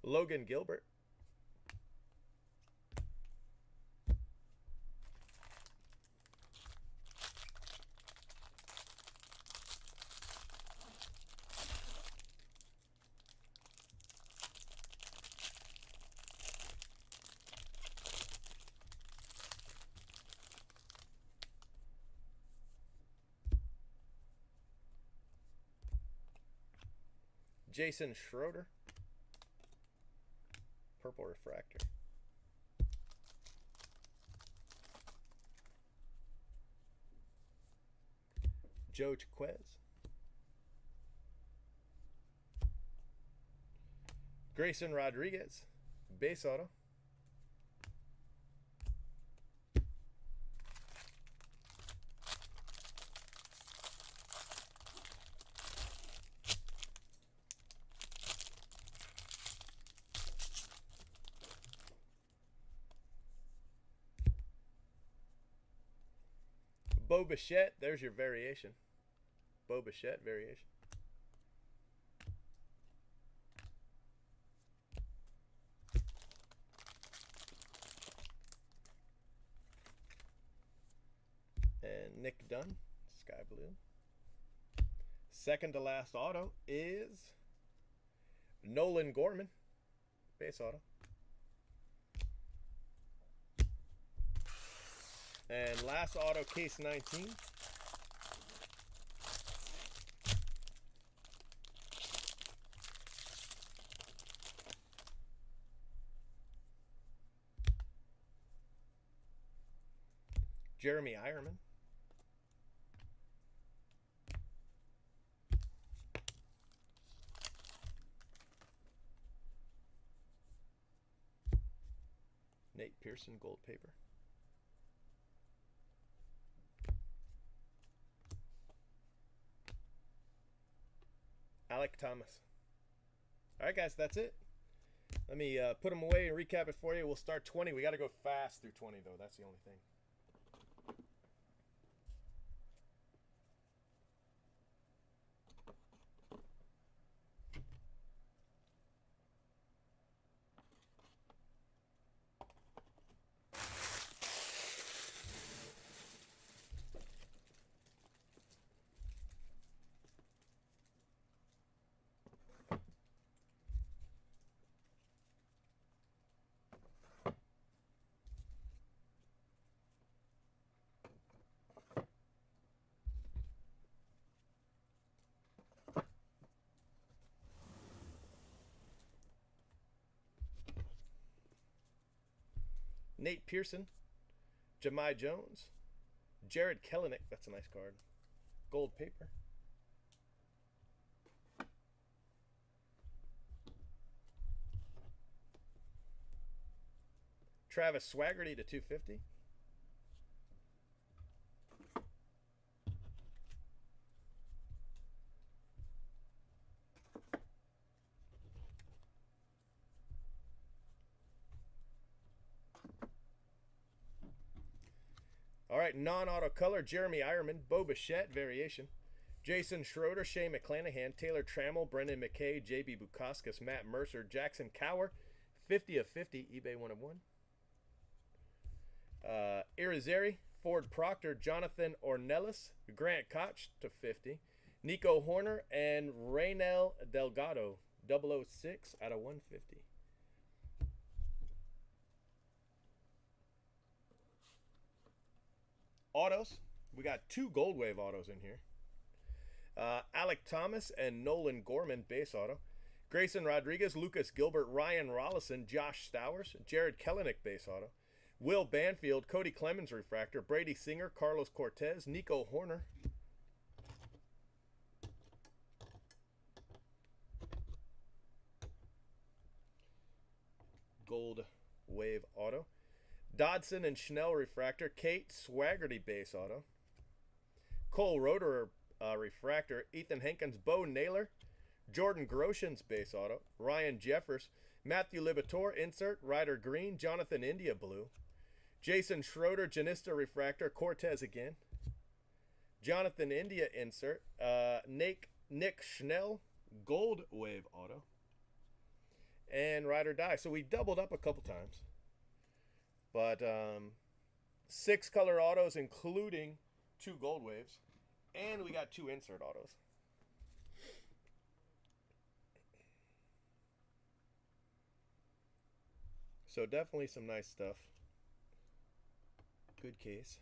Logan Gilbert. Jason Schroeder. Purple refractor. Joe Chiquez. Grayson Rodriguez, base auto. Bo Bichette, there's your variation. Bo Bichette variation. And Nick Dunn, sky blue. Second to last auto is Nolan Gorman, base auto. And last auto, case 19. Jeremy Ironman. Nate Pearson, gold paper. Alec Thomas. All right, guys, that's it. Let me put them away and recap it for you. We'll start 20. We got to go fast through 20, though. That's the only thing. Nate Pearson, Jahmai Jones, Jared Kelenic, that's a nice card, gold paper. Travis Swaggerty to 250. All right, non-auto color, Jeremy Ironman, Bo Bichette, variation. Jason Schroeder, Shea McClanahan, Taylor Trammell, Brendan McKay, JB Bukauskas, Matt Mercer, Jackson Cower, 50 of 50, eBay 1 of 1. Irizarry, Ford Proctor, Jonathan Ornelas, Grant Koch to 50. Nico Horner and Reynel Delgado, 006 out of 150. Autos, we got 2 Gold Wave autos in here. Alec Thomas and Nolan Gorman, base auto. Grayson Rodriguez, Lucas Gilbert, Ryan Rollison, Josh Stowers, Jared Kelenic, base auto. Will Banfield, Cody Clemens, refractor. Brady Singer, Carlos Cortez, Nico Horner. Gold Wave auto. Dodson and Schnell, refractor. Kate Swaggerty, base auto. Cole Roeder, refractor. Ethan Hankins, Bo Naylor. Jordan Groshans, base auto. Ryan Jeffers. Matthew Libator, insert. Ryder Green. Jonathan India, blue. Jason Schroeder, Janista, refractor. Cortez again. Jonathan India, insert. Nick Schnell, Gold Wave auto. And Ride or Die. So we doubled up a couple times. But 6 color autos, including 2 Gold Waves. And we got 2 insert autos. So definitely some nice stuff. Good case.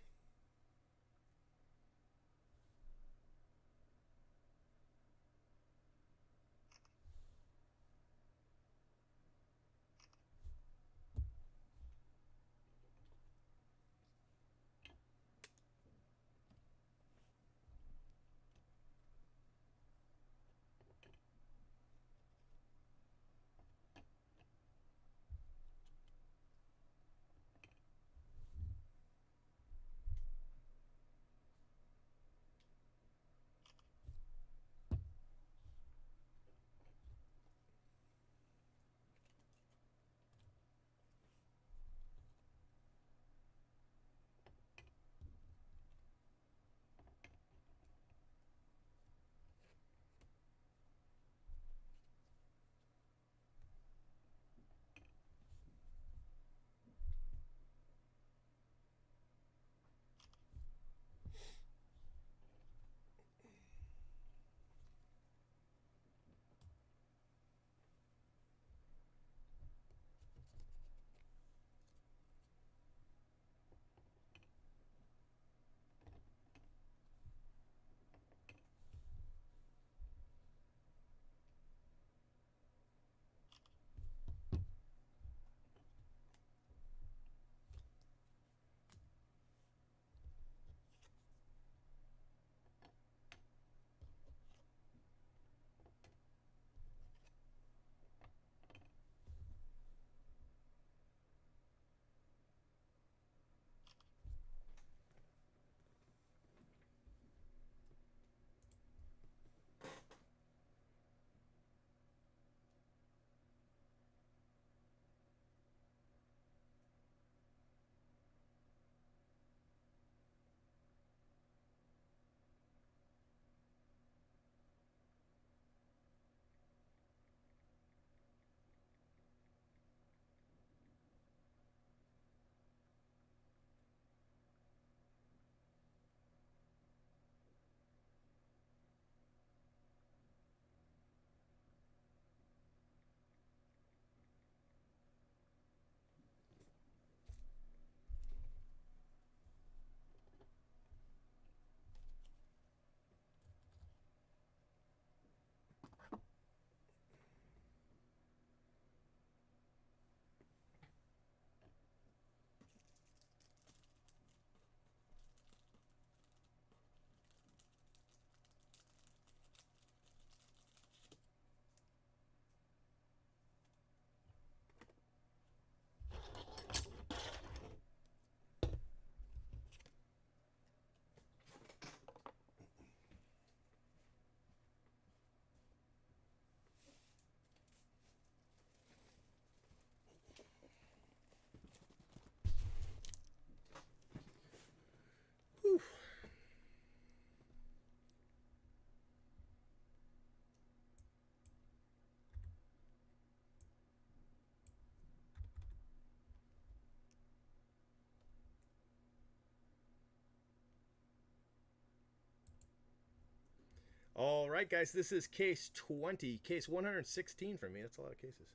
All right, guys, this is case 20, case 116 for me. That's a lot of cases.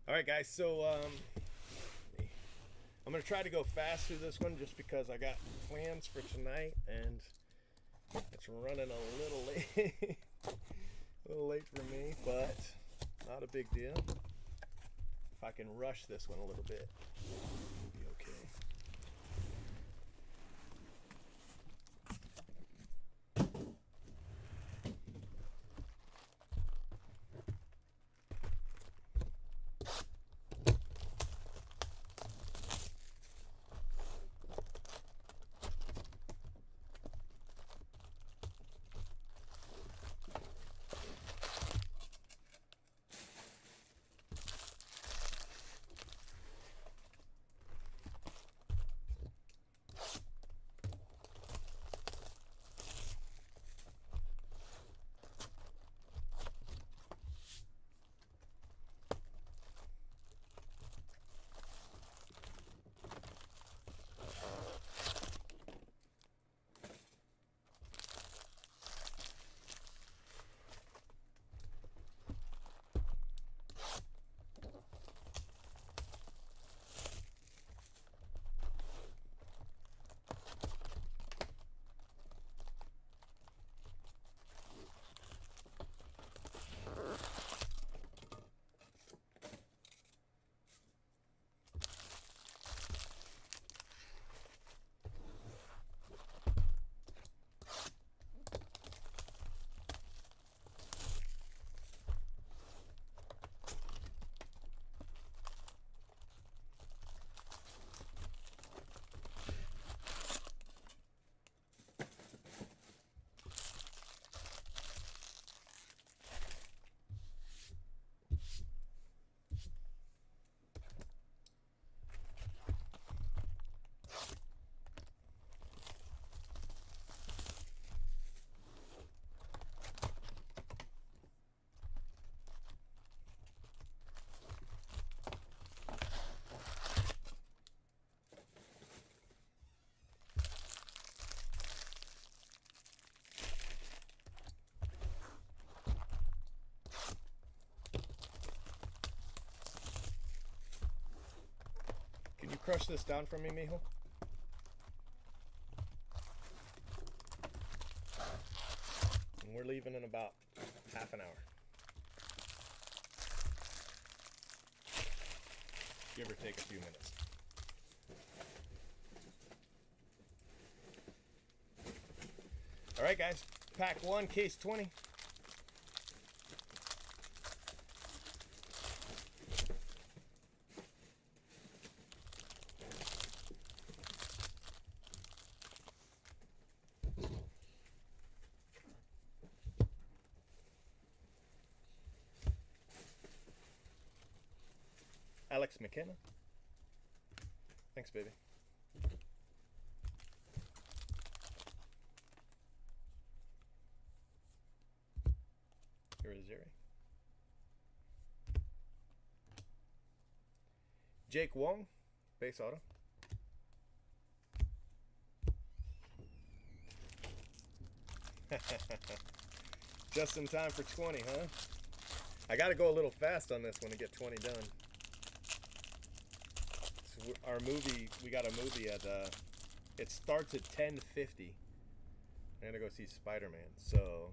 All right, guys, so I'm going to try to go fast through this one just because I got plans for tonight and it's running a little late. A little late for me, but not a big deal. If I can rush this one a little bit, it'll be okay. Can you crush this down for me, Mijo? And we're leaving in about half an hour. Give or take a few minutes. All right, guys. Pack 1, case 20. Alex McKenna. Thanks, baby. Irizarry. Jake Wong, base auto. Just in time for 20, huh? I got to go a little fast on this one to get 20 done. So our movie, we got a movie at, it starts at 10:50. I'm going to go see Spider-Man, so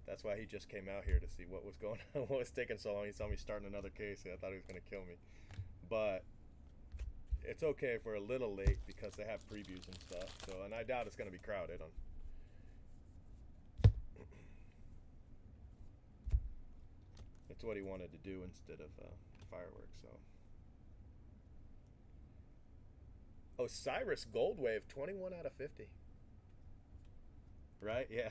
that's why he just came out here to see what was going on, what was taking so long. He saw me starting another case, and I thought he was going to kill me. But it's okay if we're a little late because they have previews and stuff. So, and I doubt it's going to be crowded on. It's what he wanted to do instead of fireworks. So, Osiris Gold Wave, 21 out of 50. Right? Yeah.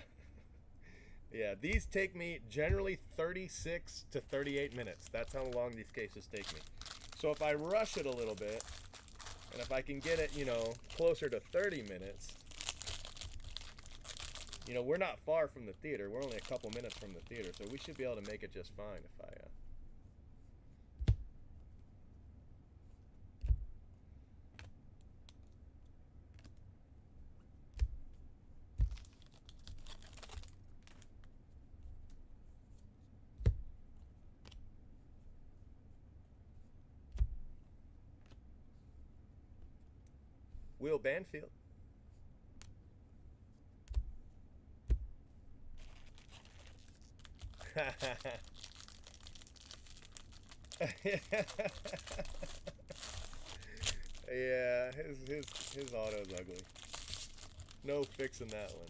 Yeah. These take me generally 36 to 38 minutes. That's how long these cases take me. So if I rush it a little bit, and if I can get it, closer to 30 minutes, we're not far from the theater. We're only a couple minutes from the theater, so we should be able to make it just fine if I... Will Banfield. Yeah, his auto's ugly. No fixing that one.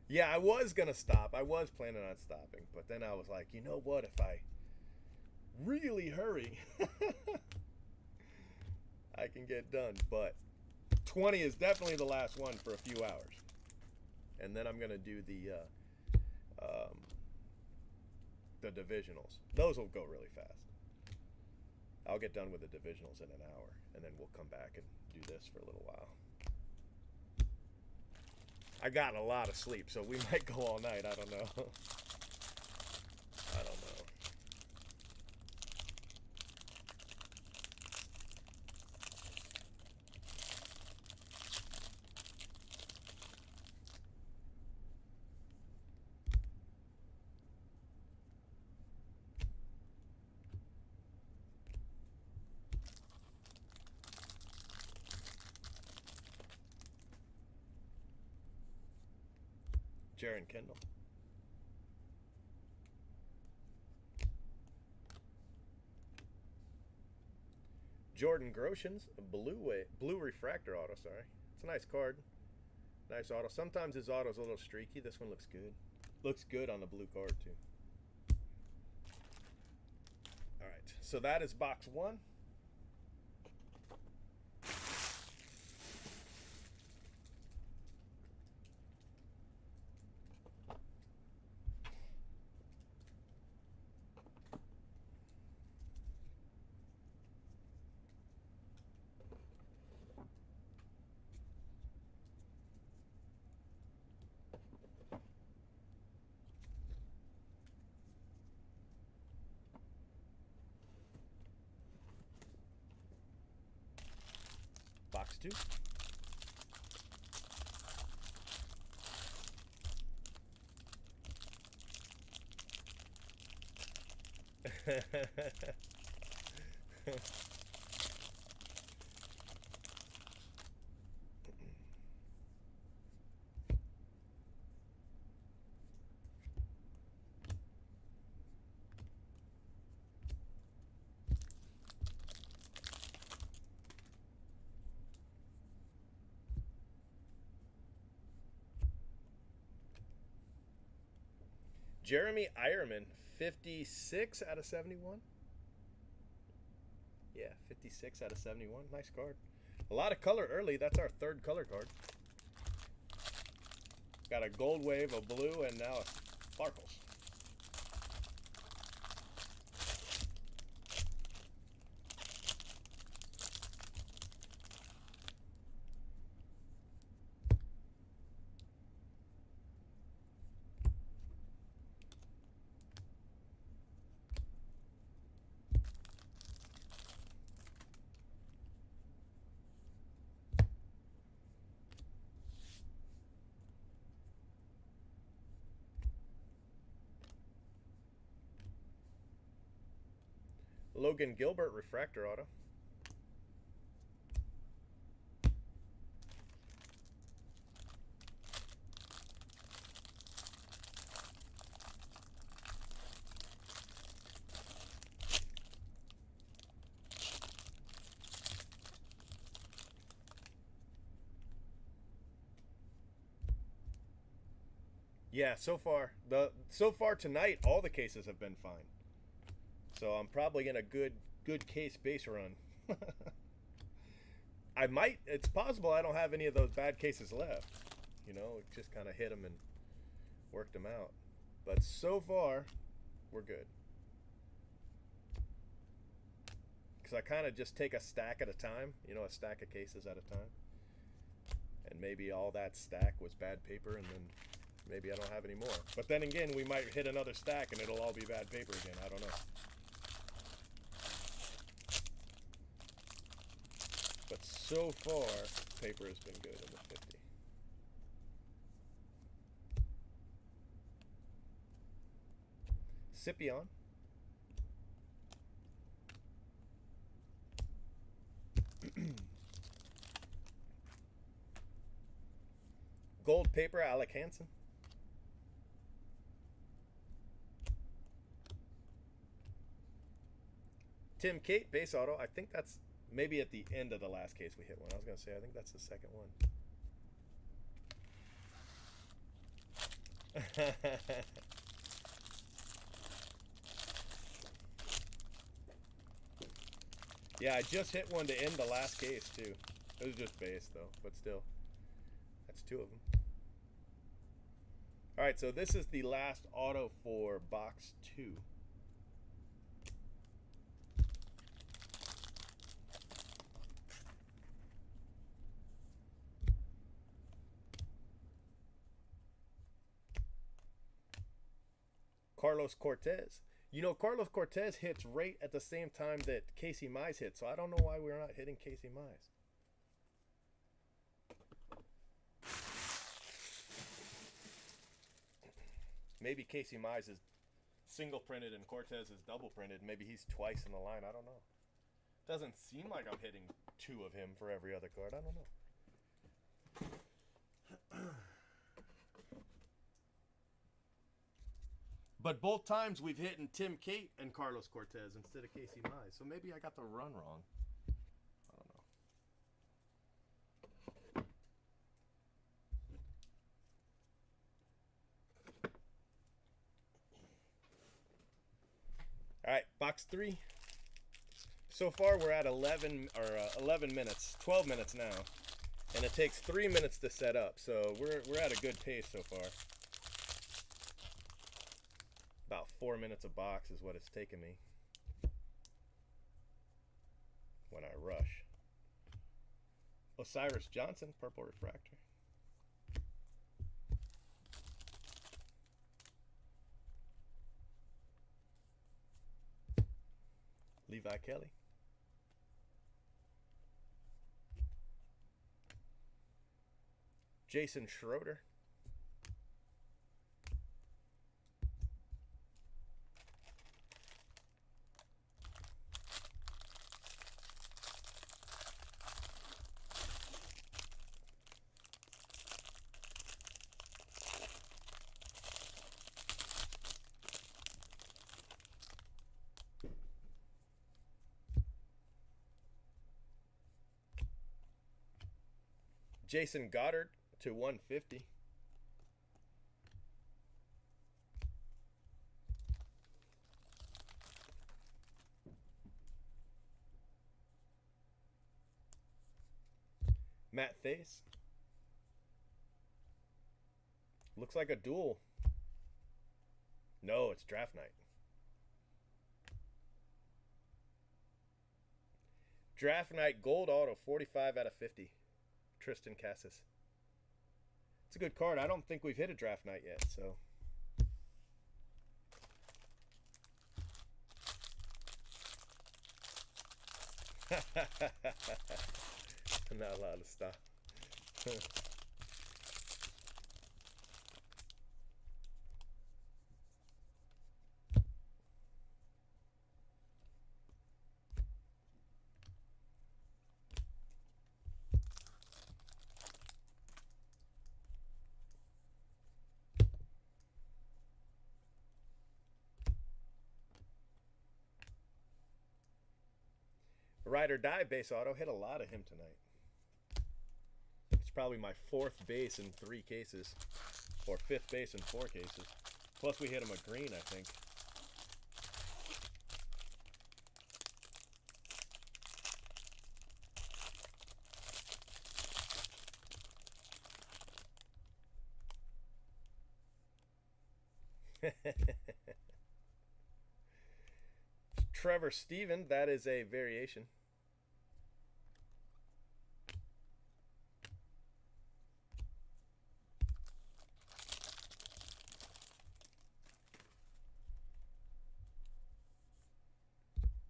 Yeah, I was gonna stop. I was planning on stopping, but then I was like, you know what? If I really hurry, I can get done. But 20 is definitely the last one for a few hours, and then I'm gonna do the divisionals. Those will go really fast. I'll get done with the divisionals in an hour, and then we'll come back and do this for a little while. I got a lot of sleep, so we might go all night. I don't know. I don't know. Jaron Kendall. Jordan Groshans, blue refractor auto, sorry. It's a nice card. Nice auto. Sometimes his auto's a little streaky. This one looks good. Looks good on the blue card, too. Alright, so that is box 1. Box 2. Jeremy Ironman, 56 out of 71. Yeah, 56 out of 71. Nice card. A lot of color early. That's our 3rd color card. Got a gold wave, a blue, and now a sparkles. Logan Gilbert refractor auto. Yeah, so far tonight, all the cases have been fine. So I'm probably in a good case base run. It's possible I don't have any of those bad cases left. You know, just kind of hit them and worked them out. But so far, we're good. Because I kind of just take a stack at a time, you know, a stack of cases at a time. And maybe all that stack was bad paper, and then maybe I don't have any more. But then again, we might hit another stack and it'll all be bad paper again. I don't know. But so far, paper has been good in the 50. Scipion. gold paper, Alec Hansen. Tim Cate, base auto. I think that's maybe at the end of the last case we hit one. I was going to say, I think that's the second one. Yeah, I just hit one to end the last case, too. It was just base, though, but still. That's two of them. All right, so this is the last auto for box 2. Carlos Cortez. You know, Carlos Cortez hits right at the same time that Casey Mize hits, so I don't know why we're not hitting Casey Mize. Maybe Casey Mize is single printed and Cortez is double printed. Maybe he's twice in the line. I don't know. Doesn't seem like I'm hitting 2 of him for every other card. I don't know. But both times we've hit in Tim Cate and Carlos Cortez instead of Casey Mize. So maybe I got the run wrong. I don't know. All right, box 3. So far we're at 11 minutes, 12 minutes now. And it takes 3 minutes to set up. So we're at a good pace so far. About 4 minutes a box is what it's taken me when I rush. Osiris Johnson, purple refractor. Levi Kelly. Jason Schroeder. Jason Goddard to 150. Matt Thaiss. Looks like a duel. No, it's draft night. Draft night gold auto, 45 out of 50. Tristan Cassis. It's a good card. I don't think we've hit a draft night yet, so. I'm not allowed to stop. Ride or Die base auto. Hit a lot of him tonight. It's probably my 4th base in 3 cases. Or 5th base in 4 cases. Plus we hit him a green, I think. Trevor Steven, that is a variation.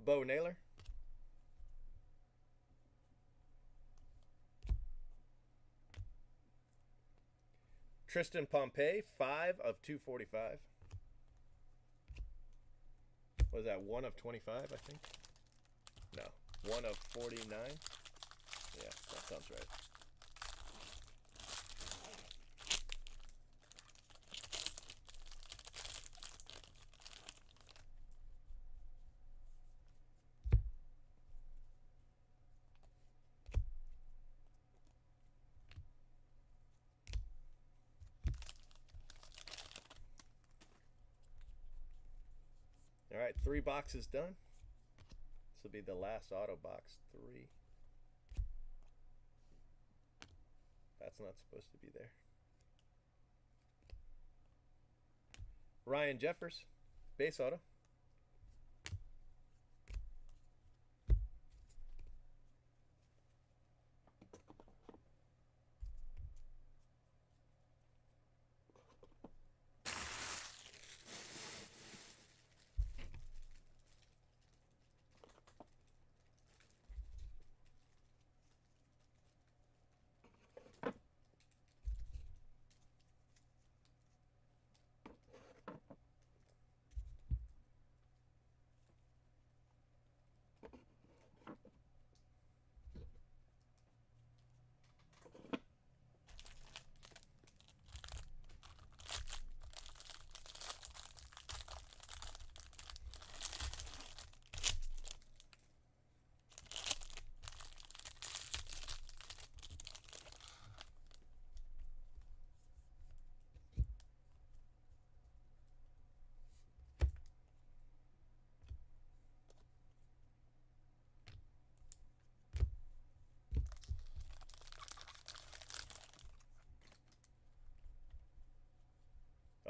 Bo Naylor. Tristan Pompey, 5 of 245. Was that 1 of 25, I think? No, 1 of 49. Yeah, that sounds right. right, 3 boxes done. This will be the last auto box, 3. That's not supposed to be there. Ryan Jeffers, base auto.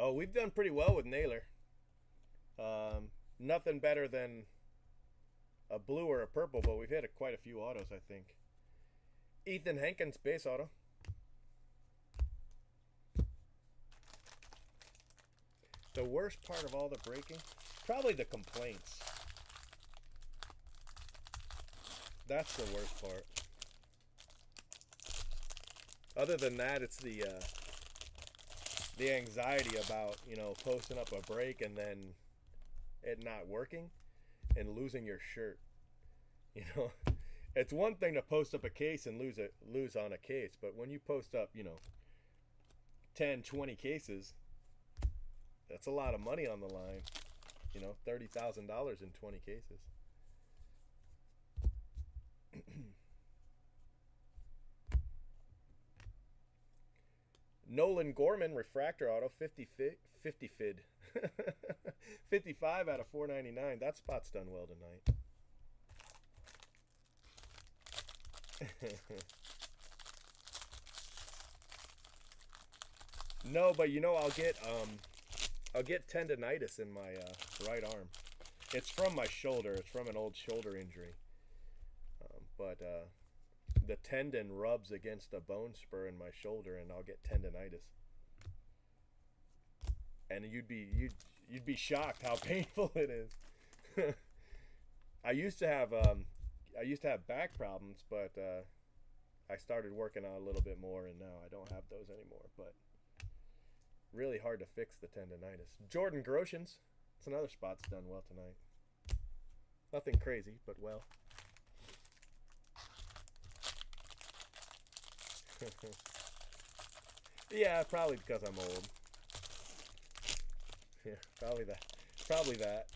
Oh, we've done pretty well with Naylor. Nothing better than a blue or a purple, but we've hit quite a few autos, I think. Ethan Hankins, base auto. The worst part of all the breaking, probably the complaints. That's the worst part. Other than that, it's the anxiety about, you know, posting up a break and then it not working and losing your shirt. You know, it's one thing to post up a case and lose on a case, but when you post up, you know, 10, 20 cases, that's a lot of money on the line. You know, $30,000 in 20 cases. Nolan Gorman, refractor auto, 50 fid. 55 out of 499. That spot's done well tonight. No, but you know, I'll get tendonitis in my right arm. It's from my shoulder. It's from an old shoulder injury. But the tendon rubs against a bone spur in my shoulder, and I'll get tendonitis. And you'd be shocked how painful it is. I used to have back problems, but I started working out a little bit more, and now I don't have those anymore. But really hard to fix the tendonitis. Jordan Groshans, it's another spot's done well tonight. Nothing crazy, but well. Yeah, probably because I'm old. Yeah, probably that.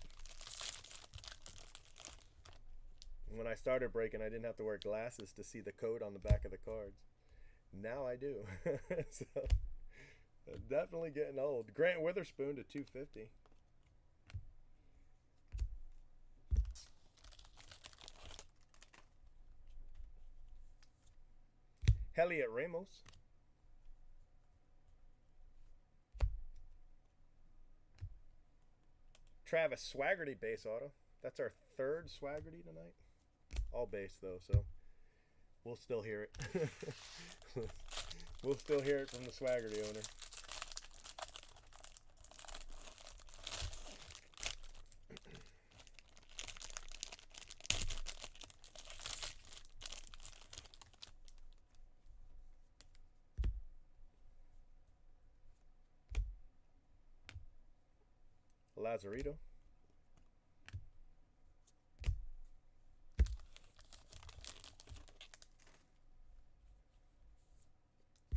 When I started breaking, I didn't have to wear glasses to see the code on the back of the cards. Now I do. So, definitely getting old. Grant Witherspoon to 250. Heliot Ramos. Travis Swaggerty, base auto. That's our third Swaggerty tonight. All base though, so we'll still hear it. We'll still hear it from the Swaggerty owner. Lazarito.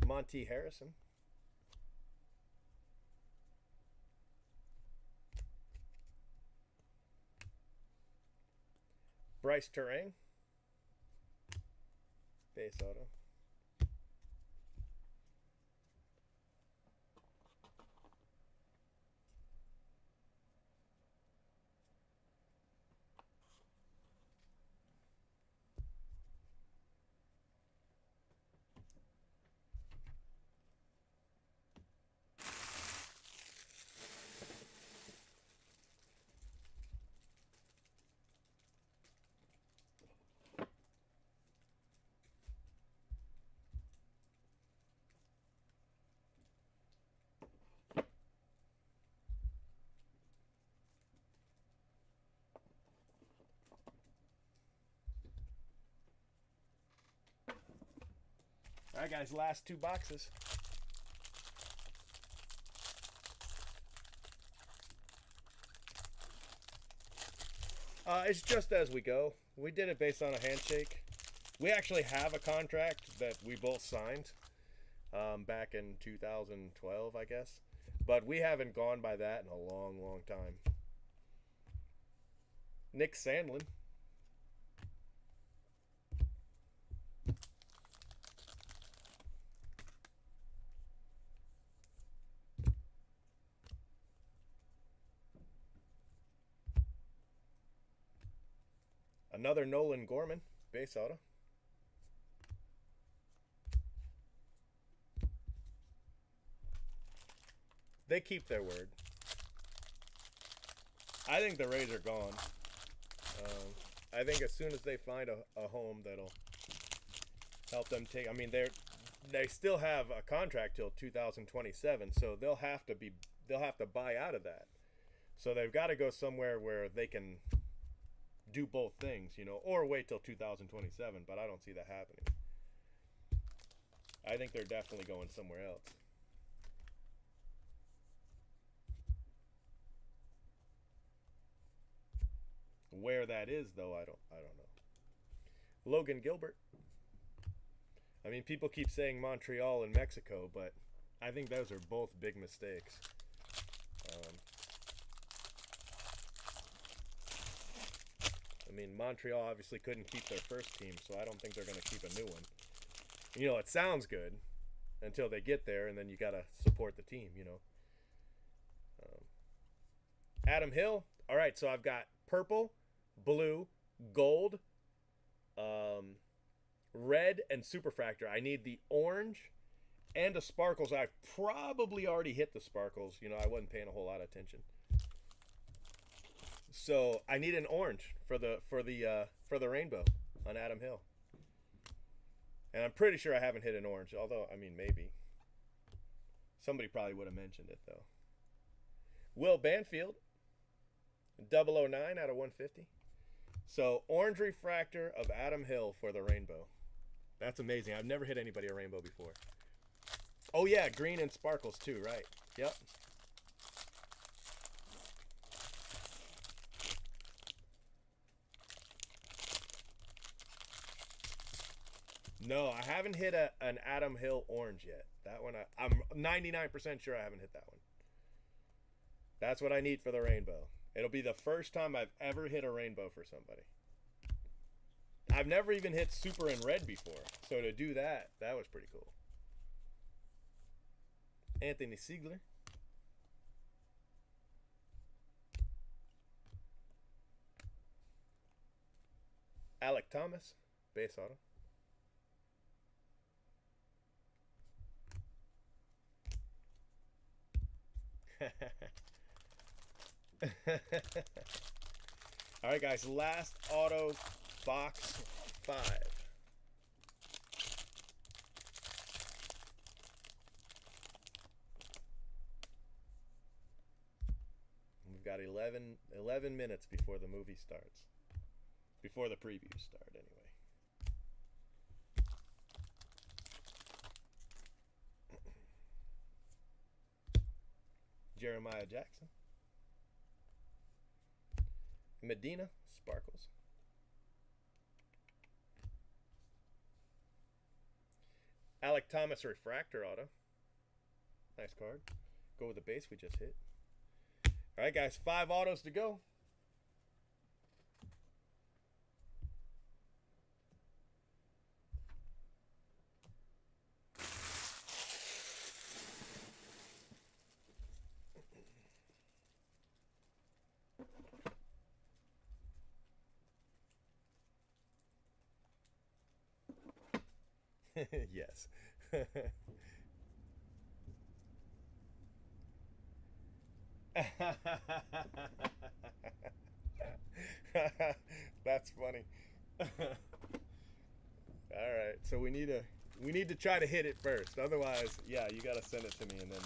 Monty Harrison. Bryce Terang. Base auto. All right, guys, last 2 boxes. It's just as we go. We did it based on a handshake. We actually have a contract that we both signed back in 2012, I guess. But we haven't gone by that in a long, long time. Nick Sandlin. Another Nolan Gorman, base auto. They keep their word. I think the Rays are gone. I think as soon as they find a home that'll help them take, I mean, they still have a contract till 2027, so they'll have to buy out of that. So they've got to go somewhere where they can do both things, you know, or wait till 2027, but I don't see that happening. I think they're definitely going somewhere else. Where that is, though, I don't know. Logan Gilbert. I mean, people keep saying Montreal and Mexico, but I think those are both big mistakes. I mean, Montreal obviously couldn't keep their first team, so I don't think they're going to keep a new one. You know, it sounds good until they get there, and then you got to support the team, you know. Adam Hill. All right, so I've got purple, blue, gold, red, and superfractor. I need the orange and the sparkles. I've probably already hit the sparkles. You know, I wasn't paying a whole lot of attention. So I need an orange for the rainbow on Adam Hill. And I'm pretty sure I haven't hit an orange, although, I mean, maybe. Somebody probably would have mentioned it, though. Will Banfield, 009 out of 150. So, orange refractor of Adam Hill for the rainbow. That's amazing. I've never hit anybody a rainbow before. Oh, yeah, green and sparkles, too, right? Yep. No, I haven't hit an Adam Hill orange yet. That one, I'm 99% sure I haven't hit that one. That's what I need for the rainbow. It'll be the first time I've ever hit a rainbow for somebody. I've never even hit super in red before. So to do that, that was pretty cool. Anthony Siegler. Alec Thomas, base auto. All right, guys, last auto box 5. We've got 11 minutes before the movie starts. Before the previews start, anyway. Jeremiah Jackson. Medina, sparkles. Alec Thomas, refractor auto. Nice card. Go with the base we just hit. All right, guys, 5 autos to go. Yes. That's funny. All right, so we need to try to hit it first. Otherwise, yeah, you got to send it to me, and then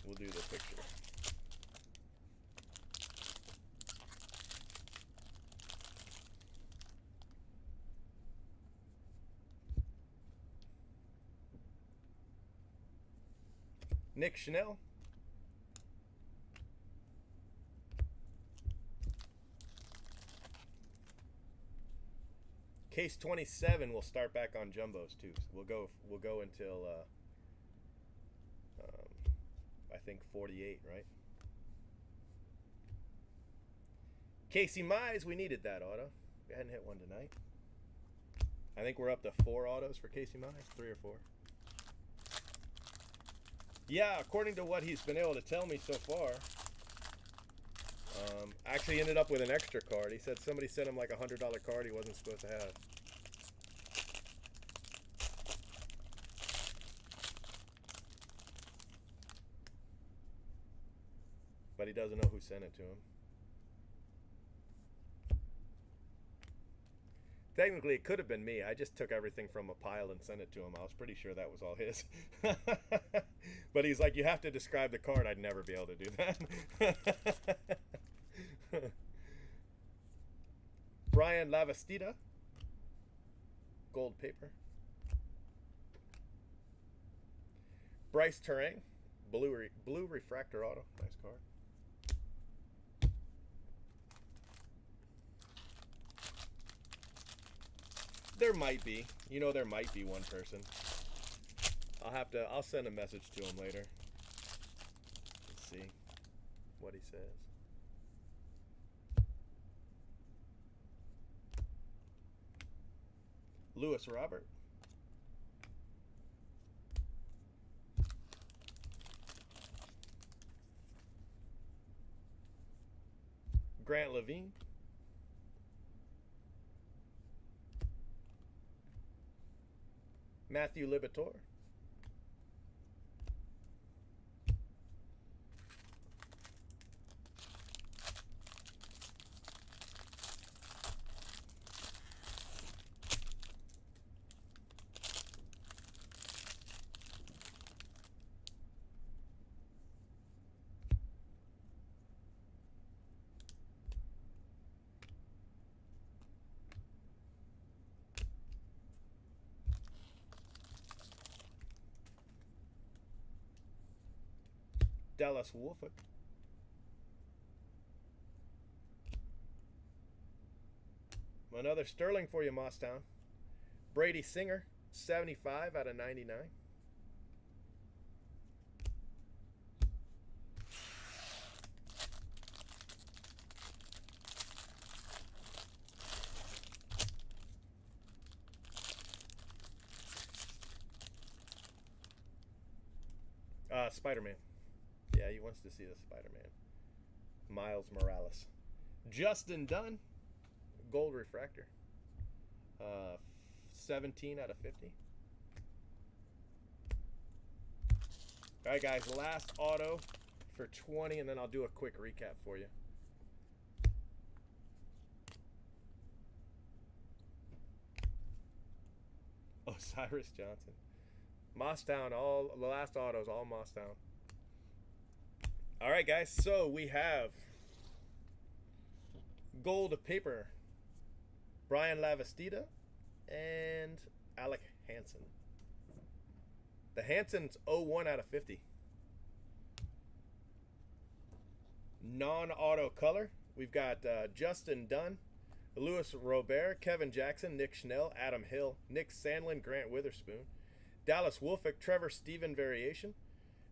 we'll do the picture. Nick Schnell. Case 27 will start back on jumbos too. So we'll go until I think 48, right? Casey Mize, we needed that auto. We hadn't hit one tonight. I think we're up to 4 autos for Casey Mize, 3 or 4. Yeah, according to what he's been able to tell me so far, actually ended up with an extra card. He said somebody sent him like a $100 card he wasn't supposed to have. But he doesn't know who sent it to him. Technically, it could have been me. I just took everything from a pile and sent it to him. I was pretty sure that was all his. But he's like, you have to describe the card. I'd never be able to do that. Brian Lavastida. Gold paper. Bryce Terang. Blue refractor auto. Nice card. There might be. You know, there might be one person. I'll send a message to him later. Let's see what he says. Lewis Robert. Grant Levine. Matthew Liberatore. Dallas Wolfick. Another Sterling for you, Mostown. Brady Singer, 75 out of 99. Spider-Man. Yeah, he wants to see the Spider-Man. Miles Morales. Justin Dunn. Gold refractor. 17 out of 50. All right, guys. Last auto for 20, and then I'll do a quick recap for you. Osiris Johnson. Mostown. All the last autos, all Mostown. All right, guys, so we have gold paper, Brian Lavastida and Alec Hansen. The Hansen's 01 out of 50. Non-auto color, we've got Justin Dunn, Louis Robert, Kevin Jackson, Nick Schnell, Adam Hill, Nick Sandlin, Grant Witherspoon, Dallas Wolfick, Trevor Stephen variation,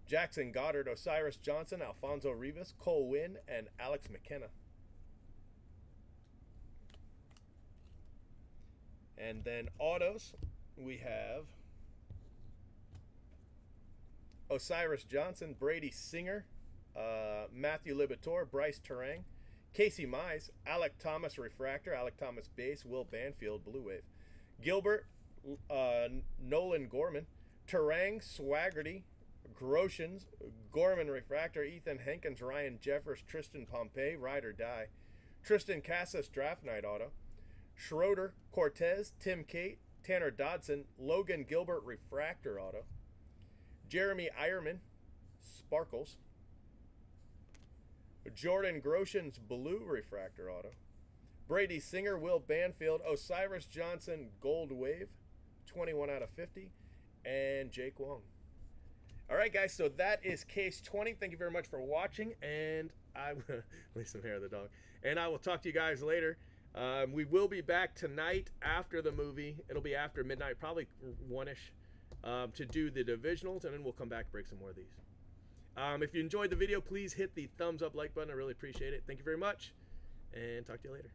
Jackson Goddard, Osiris Johnson, Alfonso Rivas, Cole Winn, and Alex McKenna. And then autos, we have Osiris Johnson, Brady Singer, Matthew Liberatore, Bryce Terang, Casey Mize, Alec Thomas refractor, Alec Thomas base, Will Banfield blue wave, Gilbert, Nolan Gorman, Terang, Swaggerty, Groshans, Gorman refractor, Ethan Hankins, Ryan Jeffers, Tristan Pompey, ride or die, Tristan Casas draft night auto, Schroeder, Cortez, Tim Cate, Tanner Dodson, Logan Gilbert refractor auto, Jeremy Ironman, Sparkles, Jordan Groshans blue refractor auto, Brady Singer, Will Banfield, Osiris Johnson gold wave, 21 out of 50, and Jake Wong. All right, guys, so that is case 20. Thank you very much for watching, and I will leave some hair of the dog. And I will talk to you guys later. We will be back tonight after the movie. It'll be after midnight, probably 1-ish, to do the divisionals, and then we'll come back and break some more of these. If you enjoyed the video, please hit the thumbs up like button. I really appreciate it. Thank you very much, and talk to you later.